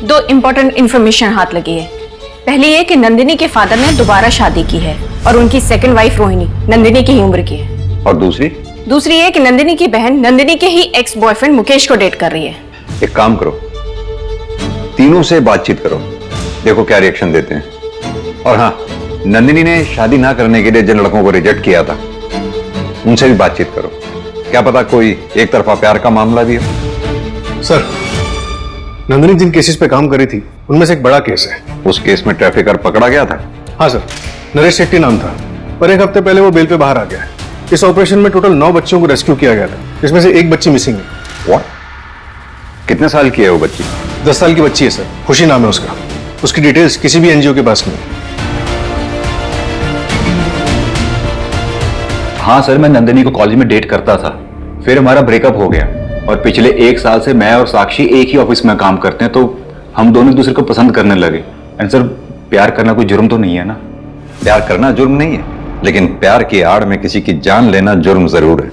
Speaker 17: दो इंपॉर्टेंट इंफॉर्मेशन हाथ लगी है। पहली ये कि नंदिनी के फादर ने दोबारा शादी की है और उनकी सेकंड वाइफ रोहिणी नंदिनी की ही उम्र की है।
Speaker 11: और दूसरी
Speaker 17: ये कि नंदिनी की बहन नंदिनी के ही एक्स बॉयफ्रेंड मुकेश को डेट कर रही है।
Speaker 11: एक काम करो, तीनों से बातचीत करो, देखो क्या रिएक्शन देते हैं। और हाँ, नंदिनी ने शादी ना करने के लिए जिन लड़कों को रिजेक्ट किया था उनसे भी बातचीत करो। क्या पता कोई एक तरफा प्यार का मामला भी हो।
Speaker 21: सर, नंदिनी जिन केसेस पे काम करी थी उनमें से एक बड़ा केस है।
Speaker 11: उस केस में ट्रैफिकर पकड़ा गया था?
Speaker 21: हाँ सर, नरेश शेट्टी नाम था, पर 1 हफ्ते पहले वो बेल पे बाहर आ गया है। इस ऑपरेशन में टोटल 9 बच्चों को रेस्क्यू किया गया था, जिसमें से एक बच्ची मिसिंग है।
Speaker 11: What? कितने साल की है वो बच्ची?
Speaker 21: 10 साल की बच्ची है सर, खुशी नाम है उसका। उसकी डिटेल्स किसी भी एनजीओ के पास नहीं।
Speaker 11: हाँ सर, मैं नंदिनी को कॉलेज में डेट करता था, फिर हमारा ब्रेकअप हो गया और पिछले 1 साल से मैं और साक्षी एक ही ऑफिस में काम करते हैं, तो हम दोनों एक दूसरे को पसंद करने लगे। एंड सर, प्यार करना कोई जुर्म तो नहीं है ना?
Speaker 5: प्यार करना जुर्म नहीं है, लेकिन प्यार की आड़ में किसी की जान लेना जुर्म जरूर है।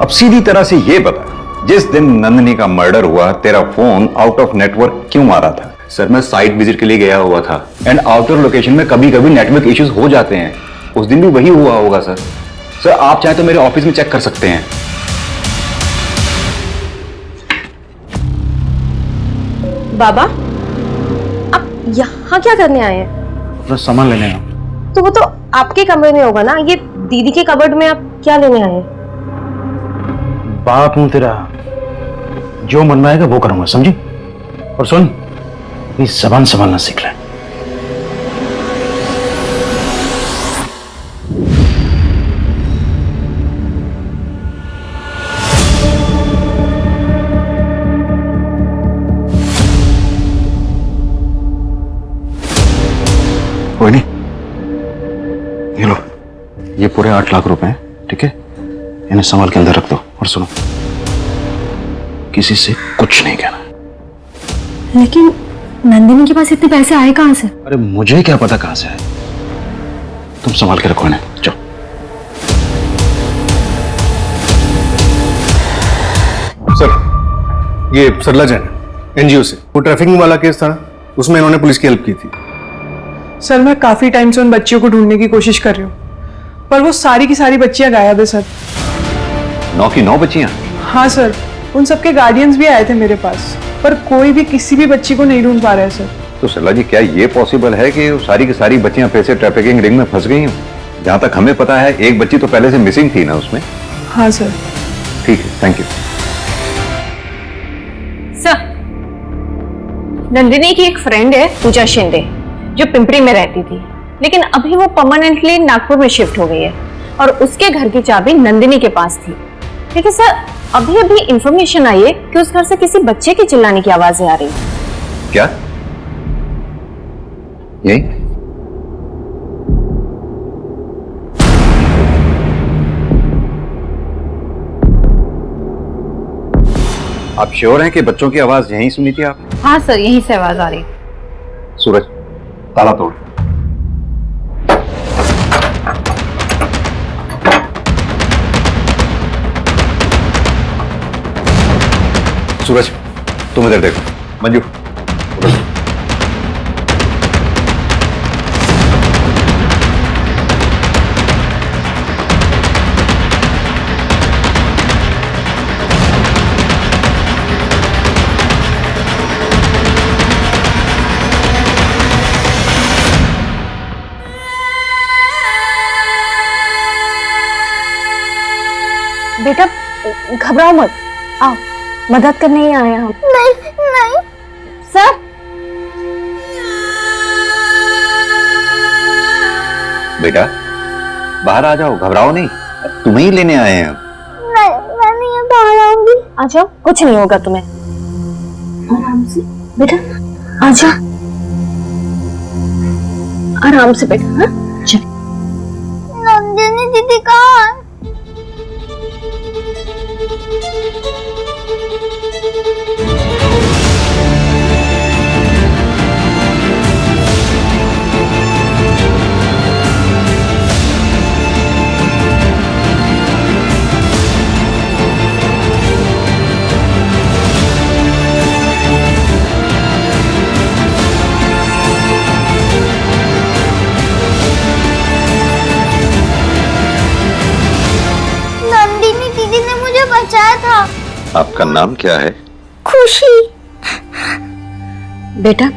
Speaker 5: अब सीधी तरह से ये बता, जिस दिन नंदिनी का मर्डर हुआ तेरा फोन आउट ऑफ नेटवर्क क्यों आ रहा था?
Speaker 11: सर, मैं साइट विजिट के लिए गया हुआ था एंड आउटर लोकेशन में कभी कभी नेटवर्क इश्यूज हो जाते हैं। उस दिन भी वही हुआ होगा सर। सर, आप चाहे तो मेरे ऑफिस में चेक कर सकते हैं।
Speaker 22: बाबा, आप यहाँ क्या करने आए हैं?
Speaker 21: अपना सामान लेने आया।
Speaker 22: तो वो तो आपके कमरे में होगा ना, ये दीदी के कबर्ड में आप क्या लेने आए हैं?
Speaker 21: बाप हूं तेरा, जो मन में आएगा वो करूंगा, समझी? और सुन, अपनी जबान संभालना सीख ले। कोई नहीं, ये लो, ये पूरे 8 लाख रुपए हैं, ठीक है? इन्हें संभाल के अंदर रख दो। और सुनो, किसी से कुछ नहीं कहना।
Speaker 22: लेकिन नंदिनी के पास इतने पैसे आए कहां से?
Speaker 21: अरे मुझे क्या पता कहां से आए, तुम संभाल के रखो इन्हें। जाओ। सर, ये सरला जैन एनजीओ से, वो ट्रैफिकिंग वाला केस था, उसमें इन्होंने पुलिस की हेल्प की थी।
Speaker 4: सर, मैं काफी टाइम से उन बच्चियों को ढूंढने की कोशिश कर रही हूँ, पर वो सारी की सारी बच्चियां गायब है सर।
Speaker 11: 9 की 9 बच्चियां?
Speaker 4: हाँ सर, उन सबके गार्डियंस भी आए थे मेरे पास, पर कोई भी किसी भी बच्ची को नहीं ढूंढ पा रहा है सर।
Speaker 11: तो सरला जी, क्या ये पॉसिबल है कि सारी की सारी बच्चियां पैसे ट्रैफिकिंग रिंग में फंस गई हैं? जहां तक हमें पता है, एक बच्ची तो पहले से मिसिंग थी ना उसमें।
Speaker 4: हाँ सर।
Speaker 11: ठीक है, थैंक यू
Speaker 22: सर, नंदिनी की एक फ्रेंड है पूजा शिंदे, जो पिंपरी में रहती थी, लेकिन अभी वो परमानेंटली नागपुर में शिफ्ट हो गई है और उसके घर की चाबी नंदिनी के पास थी। लेकिन सर, अभी अभी इंफॉर्मेशन आई है कि उस घर से किसी बच्चे की चिल्लाने की आवाजें आ रही हैं।
Speaker 11: क्या? यही? आप श्योर हैं कि बच्चों की आवाज यहीं सुनी थी आपने?
Speaker 22: हाँ सर, यहीं से आवाज आ रही।
Speaker 11: सूरज, ताला तोड़। सूरज, तुम इधर देखो। मंजू, उधर।
Speaker 22: बेटा घबराओ मत, आओ मदद करने ही आए हम। नहीं नहीं सर।
Speaker 11: बेटा बाहर आ जाओ, घबराओ नहीं, तुम्हें ही लेने आए हैं हम।
Speaker 22: मैं नहीं बाहर आऊंगी। आ जाओ, कुछ नहीं होगा तुम्हें। आराम से बेटा, आ जाओ आराम से बेटा। हाँ चल।
Speaker 18: नंदिनी दीदी कहाँ है?
Speaker 11: आपका नाम क्या है?
Speaker 18: खुशी।
Speaker 22: बेटा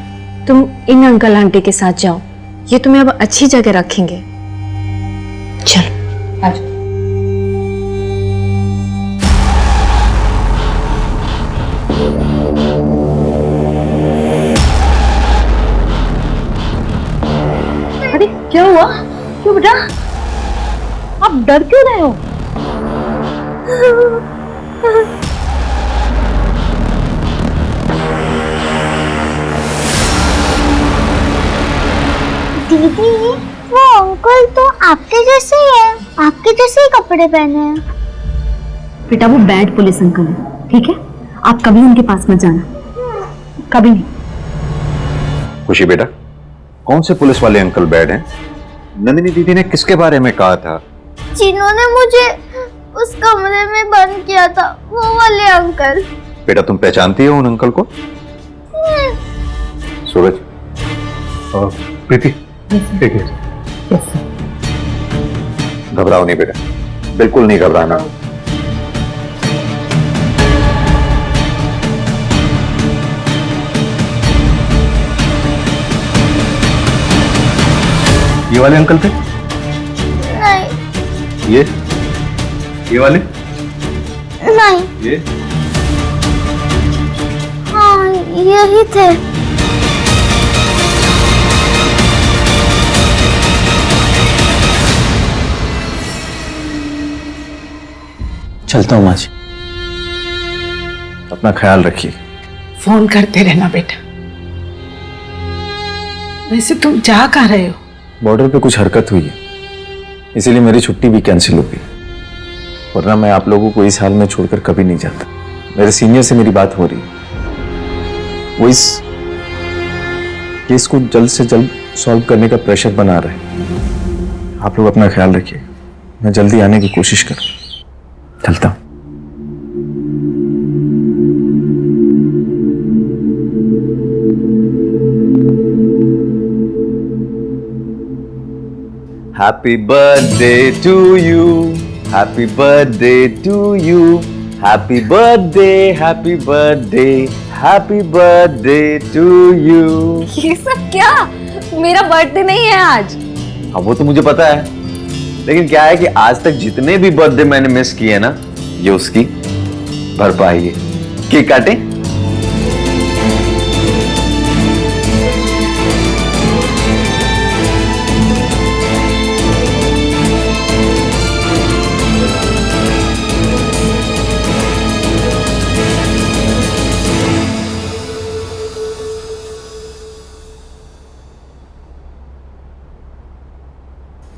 Speaker 22: तुम इन अंकल आंटी के साथ जाओ, ये तुम्हें अब अच्छी जगह रखेंगे। चलो आ जाओ। अरे क्या हुआ? क्यों बेटा, आप डर क्यों रहे हो?
Speaker 18: दीदी वो अंकल तो आपके जैसे ही है, आपके जैसे ही कपड़े पहने हैं।
Speaker 22: बेटा वो बैड पुलिस अंकल है, ठीक है? आप कभी उनके पास मत जाना, कभी नहीं।
Speaker 5: खुशी बेटा, कौन से पुलिस वाले अंकल बैड हैं? नंदिनी दीदी ने किसके बारे में कहा था?
Speaker 18: जिन्होंने मुझे उस कमरे में बंद किया था, वो वाले अंकल।
Speaker 5: बेटा तुम पहचानती हो उन अंकल को? सूरज और प्रीति, ठीक है। घबराओ नहीं बेटा, बिल्कुल नहीं घबराना।
Speaker 21: ये वाले अंकल थे?
Speaker 18: नहीं।
Speaker 21: ये वाले?
Speaker 18: नहीं।
Speaker 21: ये?
Speaker 18: हाँ यही थे।
Speaker 21: चलता हूँ माँ जी, अपना ख्याल रखिए।
Speaker 20: फोन करते रहना बेटा। वैसे तुम जा कहाँ रहे हो?
Speaker 21: बॉर्डर पे कुछ हरकत हुई है, इसीलिए मेरी छुट्टी भी कैंसिल हो गई, वरना मैं आप लोगों को इस हाल में छोड़कर कभी नहीं जाता। मेरे सीनियर से मेरी बात हो रही है, वो इस केस को जल्द से जल्द सॉल्व करने का प्रेशर बना रहे हैं। आप लोग अपना ख्याल रखिए, मैं जल्दी आने की कोशिश करूँ। चलता हूँ।
Speaker 7: Happy birthday to you, happy birthday to you, happy birthday, happy birthday, happy birthday to you।
Speaker 6: ये सब क्या? मेरा बर्थडे नहीं है आज।
Speaker 7: हाँ वो तो मुझे पता है, लेकिन क्या है कि आज तक जितने भी बर्थडे मैंने मिस किए ना, ये उसकी भरपाई है। केक काटें?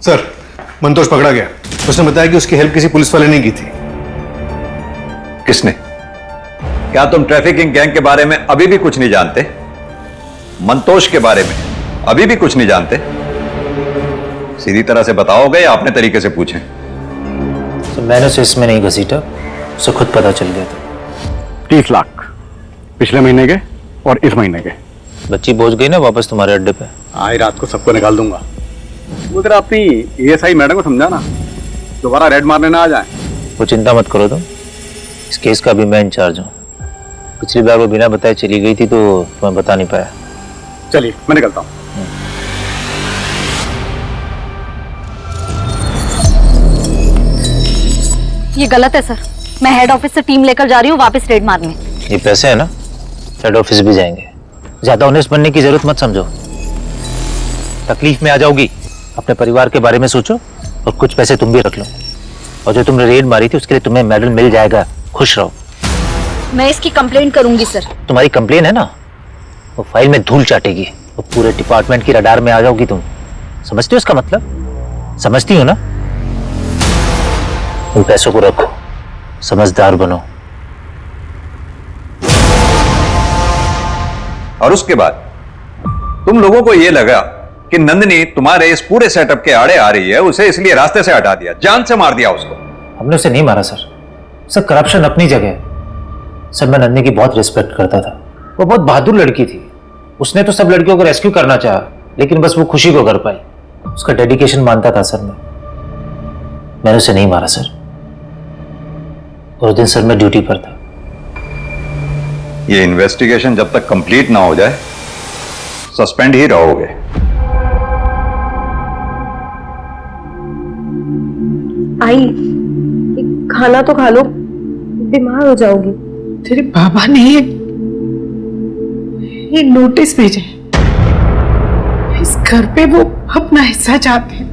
Speaker 21: सर, मंतोष पकड़ा गया। उसने बताया कि उसकी हेल्प किसी पुलिस वाले ने की थी।
Speaker 5: किसने? क्या तुम ट्रैफिकिंग गैंग के बारे में अभी भी कुछ नहीं जानते? मंतोष के बारे में अभी भी कुछ नहीं जानते? सीधी तरह से बताओगे या अपने तरीके से पूछें?
Speaker 13: तो मैंने उसे इसमें नहीं घसीटा, उसे खुद पता चल गया था।
Speaker 21: 30 लाख पिछले महीने के और इस महीने के।
Speaker 13: बच्ची पहुंच गई ना वापस तुम्हारे अड्डे पे?
Speaker 21: आज रात को सबको निकाल दूंगा। वो जरा अपनी एएसआई मैडम को समझाना, दोबारा रेड मारने ना आ जाए।
Speaker 13: वो चिंता मत करो तुम, इस केस का भी मैं इंचार्ज हूँ। पिछली बार वो बिना बताए चली गई थी तो तुम्हें बता नहीं पाया।
Speaker 21: चलिए मैं निकलता हूँ।
Speaker 22: ये गलत है सर, मैं हेड ऑफिस से टीम लेकर जा रही हूँ वापस रेड मारने।
Speaker 13: ये पैसे है ना, हेड ऑफिस भी जाएंगे। ज्यादा ऑनेस्ट बनने की जरूरत मत समझो, तकलीफ में आ जाओगी। अपने परिवार के बारे में सोचो और कुछ पैसे तुम भी रख लो, और जो तुमने रेड मारी थी उसके लिए तुम्हें मेडल मिल जाएगा। खुश रहो।
Speaker 22: मैं इसकी कंप्लेंट करूंगी सर।
Speaker 13: तुम्हारी कंप्लेन है ना, वो फाइल में धूल चाटेगी, वो पूरे डिपार्टमेंट की रडार में आ जाओगी तुम। समझते हो इसका मतलब? समझती हो ना? उन पैसों को रखो, समझदार बनो।
Speaker 5: और उसके बाद तुम लोगों को यह लगा कि नंदिनी तुम्हारे इस पूरे सेटअप के आड़े आ रही है, उसे इसलिए रास्ते से हटा दिया, जान से मार दिया उसको।
Speaker 13: हमने उसे नहीं मारा सर, सब करप्शन अपनी जगह है। सर मैं नंदिनी की बहुत रिस्पेक्ट करता था, वो बहुत बहादुर लड़की थी। उसने तो सब लड़कियों को रेस्क्यू करना चाहा, लेकिन बस वो खुशी को कर पाई। उसका डेडिकेशन मानता था सर मैंने उसे नहीं मारा सर। उस दिन सर मैं ड्यूटी पर था।
Speaker 5: ये इन्वेस्टिगेशन जब तक कंप्लीट ना हो जाए सस्पेंड ही रहोगे।
Speaker 22: आई, खाना तो खा लो, बीमार हो जाओगी।
Speaker 20: तेरे बाबा ने ये नोटिस भेजे, इस घर पे वो अपना हिस्सा चाहते हैं।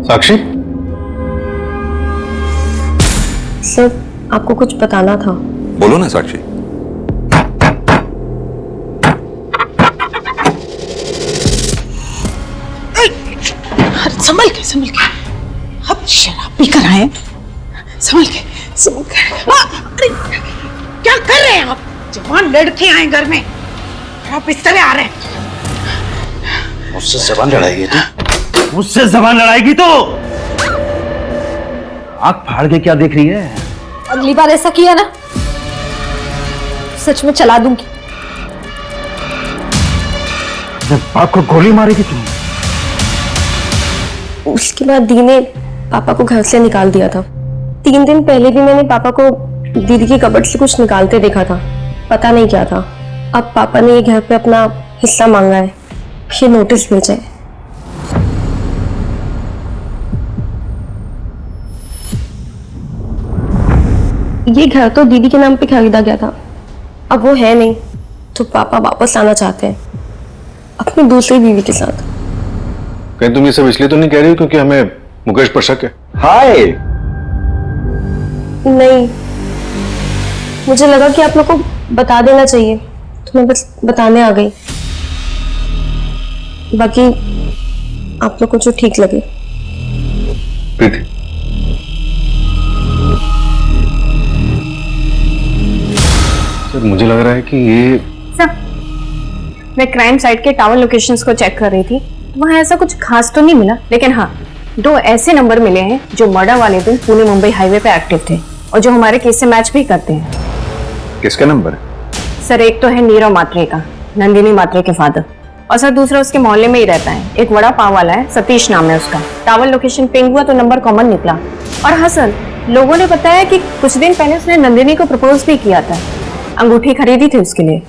Speaker 21: साक्षी,
Speaker 1: सर आपको कुछ बताना था।
Speaker 5: बोलो ना साक्षी।
Speaker 15: संभल के अब शराब पी कर आए। संभल के अरे क्या कर रहे हैं आप? जवान लड़के आए घर में, आप इस तरह आ रहे हैं।
Speaker 14: मुझसे जबान लड़ाएगी तू?
Speaker 3: मुझसे जबान लड़ाएगी तो आंख फाड़ के क्या देख रही है?
Speaker 22: अगली बार ऐसा किया ना सच में चला दूंगी।
Speaker 3: बाप को गोली मारेगी तुम?
Speaker 1: उसके बाद दी ने पापा को घर से निकाल दिया था। 3 दिन पहले भी मैंने पापा को दीदी की कबर्ड से कुछ निकालते देखा था, पता नहीं क्या था। अब पापा ने ये घर पे अपना हिस्सा मांगा है, ये नोटिस भेजा है। ये घर तो दीदी के नाम पे खरीदा गया था, अब वो है नहीं, तो पापा वापस आना चाहते हैं अपनी दूसरी बीवी के साथ।
Speaker 21: कहीं तुम ये सब इसलिए तो नहीं कह रही हो क्योंकि हमें मुकेश पर शक है?
Speaker 5: हाय
Speaker 1: नहीं, मुझे लगा कि आप लोग को बता देना चाहिए, तो मैं बस बताने आ गई। बाकी आप लोग को जो ठीक लगे।
Speaker 21: प्रीति, सर मुझे लग रहा है कि ये
Speaker 22: सर, मैं क्राइम साइट के टावर लोकेशंस को चेक कर रही थी, वहाँ ऐसा कुछ खास तो नहीं मिला, लेकिन हाँ 2 ऐसे नंबर मिले हैं जो मर्डर वाले दिन पुणे मुंबई हाईवे पे एक्टिव थे और जो हमारे केस से मैच भी करते हैं।
Speaker 21: किसका नंबर है?
Speaker 22: सर एक तो है नीरव मात्रे का, नंदिनी मात्रे के फादर, और सर दूसरा उसके मोहल्ले में ही रहता है, एक वड़ा पाव वाला है, सतीश नाम है उसका। टावर लोकेशन पिंग हुआ तो नंबर कॉमन निकला। और हाँ सर, लोगों ने बताया कि कुछ दिन पहले उसने नंदिनी को प्रपोज भी किया था, अंगूठी खरीदी थी उसके लिए।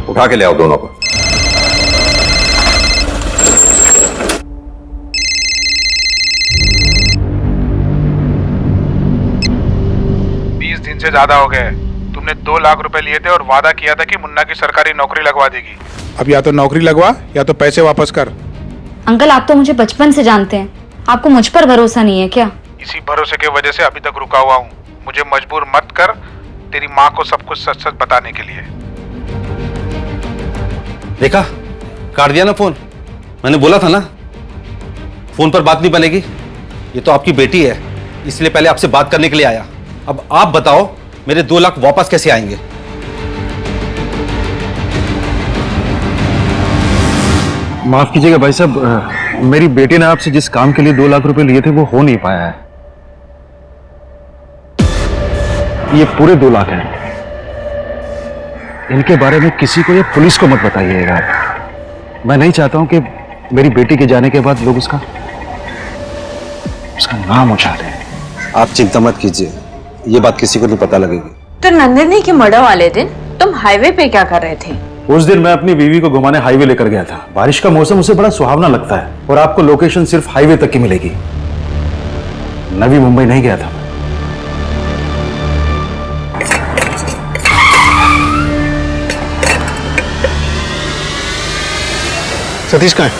Speaker 5: उठा के ले आओ दोनों को।
Speaker 23: से ज्यादा हो गए। तुमने 2 लाख रुपए लिए थे और वादा किया था कि मुन्ना की सरकारी नौकरी लगवा देगी। अब या तो नौकरी लगवा या तो पैसे वापस कर।
Speaker 22: अंकल आप तो मुझे बचपन से जानते हैं, आपको मुझ पर भरोसा नहीं है क्या?
Speaker 23: इसी भरोसे की वजह से अभी तक रुका हुआ हूँ। मुझे मजबूर मत कर तेरी माँ को सब कुछ सच सच बताने के लिए।
Speaker 14: देखा, काट दिया ना फोन। मैंने बोला था ना फोन पर बात नहीं बनेगी। ये तो आपकी बेटी है, इसलिए पहले आपसे बात करने के लिए आया। अब आप बताओ मेरे 2 लाख वापस कैसे आएंगे?
Speaker 21: माफ कीजिएगा भाई साहब, मेरी बेटी ने आपसे जिस काम के लिए 2 लाख रुपए लिए थे वो हो नहीं पाया है। ये पूरे 2 लाख हैं। इनके बारे में किसी को या पुलिस को मत बताइएगा। मैं नहीं चाहता हूं कि मेरी बेटी के जाने के बाद लोग उसका नाम उछाल दें।
Speaker 14: आप चिंता मत कीजिए, ये बात किसी को नहीं पता लगेगी।
Speaker 22: तो नंदिनी के मर्डर वाले दिन तुम हाईवे पे क्या कर रहे थे?
Speaker 21: उस दिन मैं अपनी बीवी को घुमाने हाईवे लेकर गया था। बारिश का मौसम उसे बड़ा सुहावना लगता है और आपको लोकेशन सिर्फ हाईवे तक की मिलेगी। नवी मुंबई नहीं गया था।
Speaker 10: सतीश कहाँ है?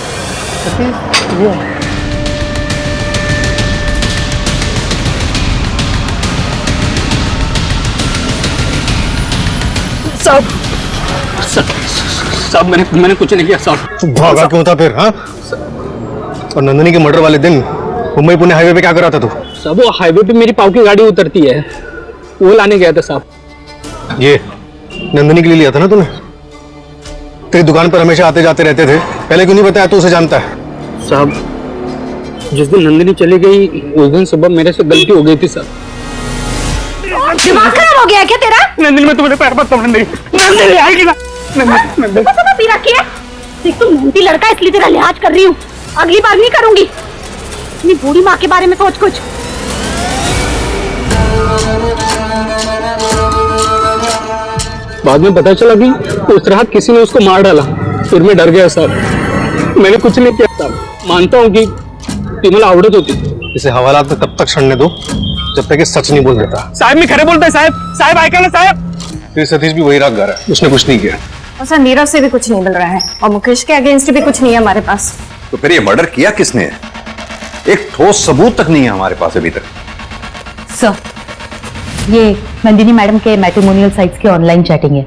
Speaker 3: साहब मैंने कुछ नहीं किया साहब।
Speaker 10: भागा क्यों था फिर? हाँ, और नंदिनी के मर्डर वाले दिन मुंबई पुणे हाईवे पे क्या कर रहा था तू?
Speaker 3: साहब वो हाईवे पे मेरी पाव की गाड़ी उतरती है, वो लाने गया था साहब।
Speaker 10: ये नंदिनी के लिए लिया था ना तूने? तेरी दुकान पर हमेशा आते जाते रहते थे, पहले क्यों नहीं बताया? तू उसे जानता है।
Speaker 3: साहब जिस दिन नंदिनी चली गई उस दिन सुबह मेरे से गलती हो गई थी साहब।
Speaker 22: दिमाग खराब हो गया क्या तेरा?
Speaker 3: नंदिनी मैं तुम्हारे पैर पड़ता हूँ। नंदिनी आएगी ना?
Speaker 22: तो पी रखी है, देख तू मोटी लड़का इसलिए तेरा लिहाज कर रही हूँ, अगली बार नहीं करूंगी। अपनी बूढ़ी माँ के बारे में सोच कुछ।
Speaker 3: बाद में पता चला कि उस रात किसी ने उसको मार डाला, फिर मैं डर गया साहब। मैंने कुछ नहीं किया साहब। मानता हूँ कि विमल आवड़त होती।
Speaker 10: इसे हवालात में तब तक सड़ने दो जब तक ये सच नहीं बोल देता।
Speaker 3: साहब मैं खरे बोलता है साहब। साहब आएगा ना साहब?
Speaker 10: फिर सतीश भी वही राग गा रहा है, उसने कुछ नहीं किया।
Speaker 22: और सर नीरव से भी कुछ नहीं मिल रहा है और मुकेश के अगेंस्ट भी कुछ नहीं है हमारे पास।
Speaker 5: तो फिर ये मर्डर किया किसने? एक ठोस सबूत तक नहीं है हमारे पास अभी तक।
Speaker 16: सर ये नंदिनी मैडम के मैट्रिमोनियल साइट्स की ऑनलाइन चैटिंग है।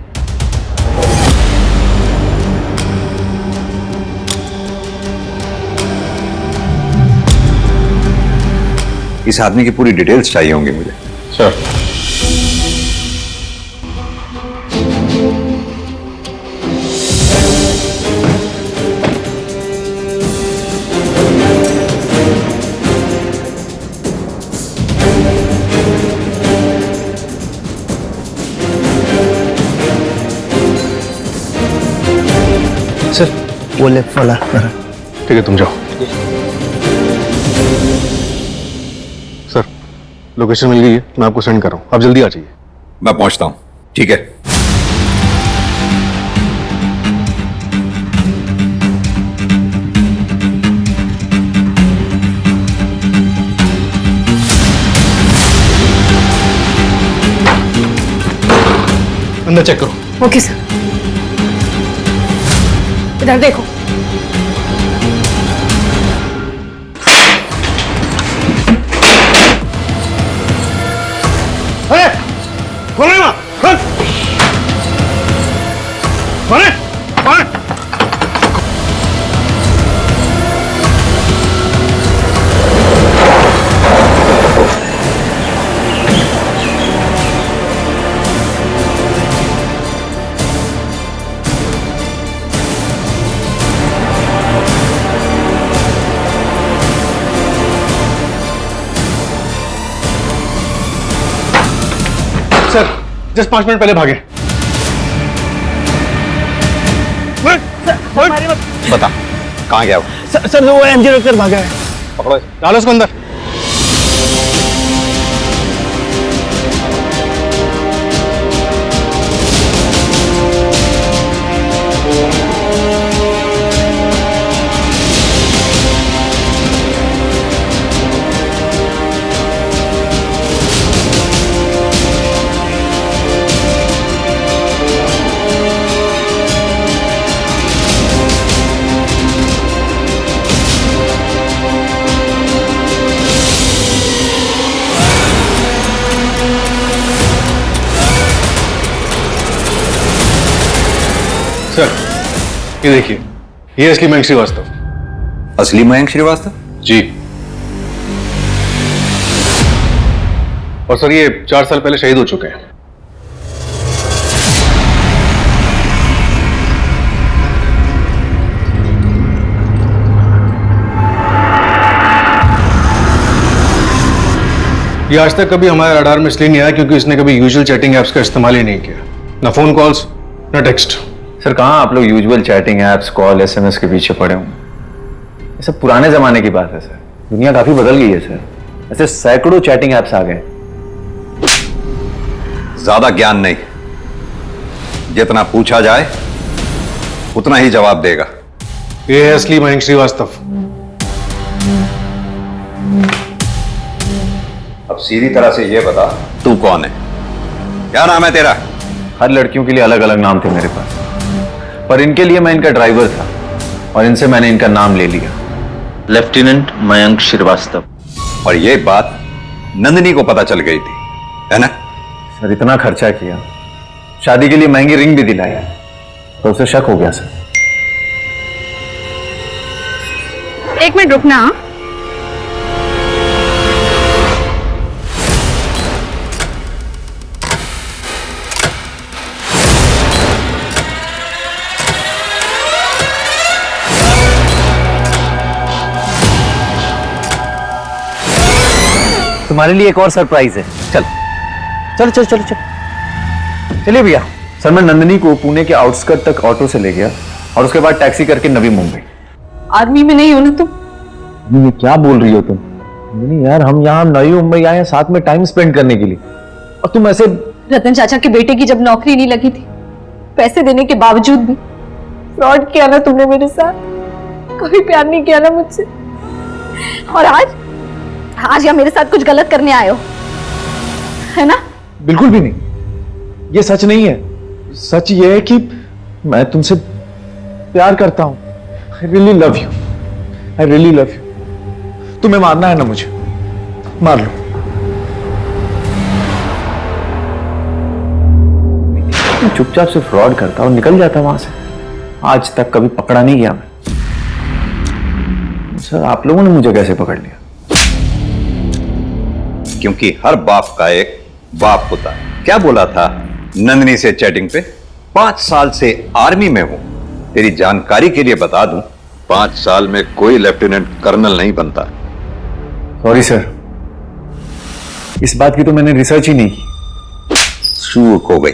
Speaker 5: इस आदमी की पूरी डिटेल्स चाहिए होंगी मुझे।
Speaker 14: सर
Speaker 2: सर वो लेफ्ट वाला
Speaker 14: ठीक है, तुम जाओ। सर लोकेशन मिल गई है, मैं आपको सेंड कर रहा हूँ, आप जल्दी आ जाइए।
Speaker 5: मैं पहुंचता हूं, ठीक है।
Speaker 14: अंदर चेक करो।
Speaker 6: Okay sir. इधर देखो।
Speaker 14: अरे कौन है वहां? कौन है? कौन है? सर जस्ट 5 मिनट पहले भागे।
Speaker 5: बता कहां गया वो?
Speaker 2: सर वो एमजी रोड कर भागा है।
Speaker 5: पकड़ो,
Speaker 14: डालो उसको अंदर। सर ये देखिए, ये असली मयंक श्रीवास्तव।
Speaker 5: असली मयंक श्रीवास्तव?
Speaker 14: जी। और सर ये 4 साल पहले शहीद हो चुके हैं। ये आज तक कभी हमारे रडार में इसलिए नहीं आया क्योंकि इसने कभी यूजुअल चैटिंग एप्स का इस्तेमाल ही नहीं किया, ना फोन कॉल्स ना टेक्स्ट।
Speaker 7: सर कहाँ आप लोग usual chatting apps, call, SMS के पीछे पड़े होंगे। ये सब पुराने जमाने की बात है सर, दुनिया काफी बदल गई है सर। ऐसे सैकड़ों चैटिंग एप्स आ गए।
Speaker 5: ज्यादा ज्ञान नहीं, जितना पूछा जाए उतना ही जवाब देगा।
Speaker 14: ये है असली मयंक श्रीवास्तव।
Speaker 5: अब सीधी तरह से ये बता, तू कौन है? क्या नाम है तेरा?
Speaker 7: हर लड़कियों के लिए अलग अलग नाम थे मेरे पास, पर इनके लिए मैं इनका ड्राइवर था और इनसे मैंने इनका नाम ले लिया, लेफ्टिनेंट मयंक श्रीवास्तव।
Speaker 5: और ये बात नंदिनी को पता चल गई थी, है ना?
Speaker 7: सर इतना खर्चा किया, शादी के लिए महंगी रिंग भी दिलाई, तो उसे शक हो गया सर।
Speaker 8: एक मिनट रुकना।
Speaker 7: तुम्हारे लिए एक और सरप्राइज है। चल चल चल चल चल चलिए भैया। सर मैं नंदिनी को पुणे के आउटस्कर्ट तक ऑटो से ले गया और उसके बाद टैक्सी करके नवी मुंबई।
Speaker 8: आर्मी में नहीं हो ना तुम?
Speaker 7: ये क्या बोल रही हो तुम? नहीं यार, हम यहाँ नवी मुंबई आए हैं साथ में टाइम स्पेंड करने के लिए, और तुम ऐसे।
Speaker 22: रतन चाचा के बेटे की जब नौकरी नहीं लगी थी, पैसे देने के बावजूद भी फ्रॉड किया ना तुमने मेरे साथ। कभी प्यार नहीं किया ना मुझसे, और आज या मेरे साथ कुछ गलत करने आए हो, है ना?
Speaker 21: बिल्कुल भी नहीं, ये सच नहीं है। सच ये है कि मैं तुमसे प्यार करता हूं। I really love you. I really love you. तुम्हें मारना है ना मुझे, मार लो। चुपचाप से फ्रॉड करता और निकल जाता वहां से। आज तक कभी पकड़ा नहीं गया मैं। सर आप लोगों ने मुझे कैसे पकड़ लिया?
Speaker 5: क्योंकि हर बाप का एक बाप होता है। क्या बोला था नंदिनी से चैटिंग पे? 5 साल से आर्मी में हूं। तेरी जानकारी के लिए बता दूं, 5 साल में कोई लेफ्टिनेंट कर्नल नहीं बनता।
Speaker 21: सॉरी सर, इस बात की तो मैंने रिसर्च ही नहीं की।
Speaker 5: चूक हो गई।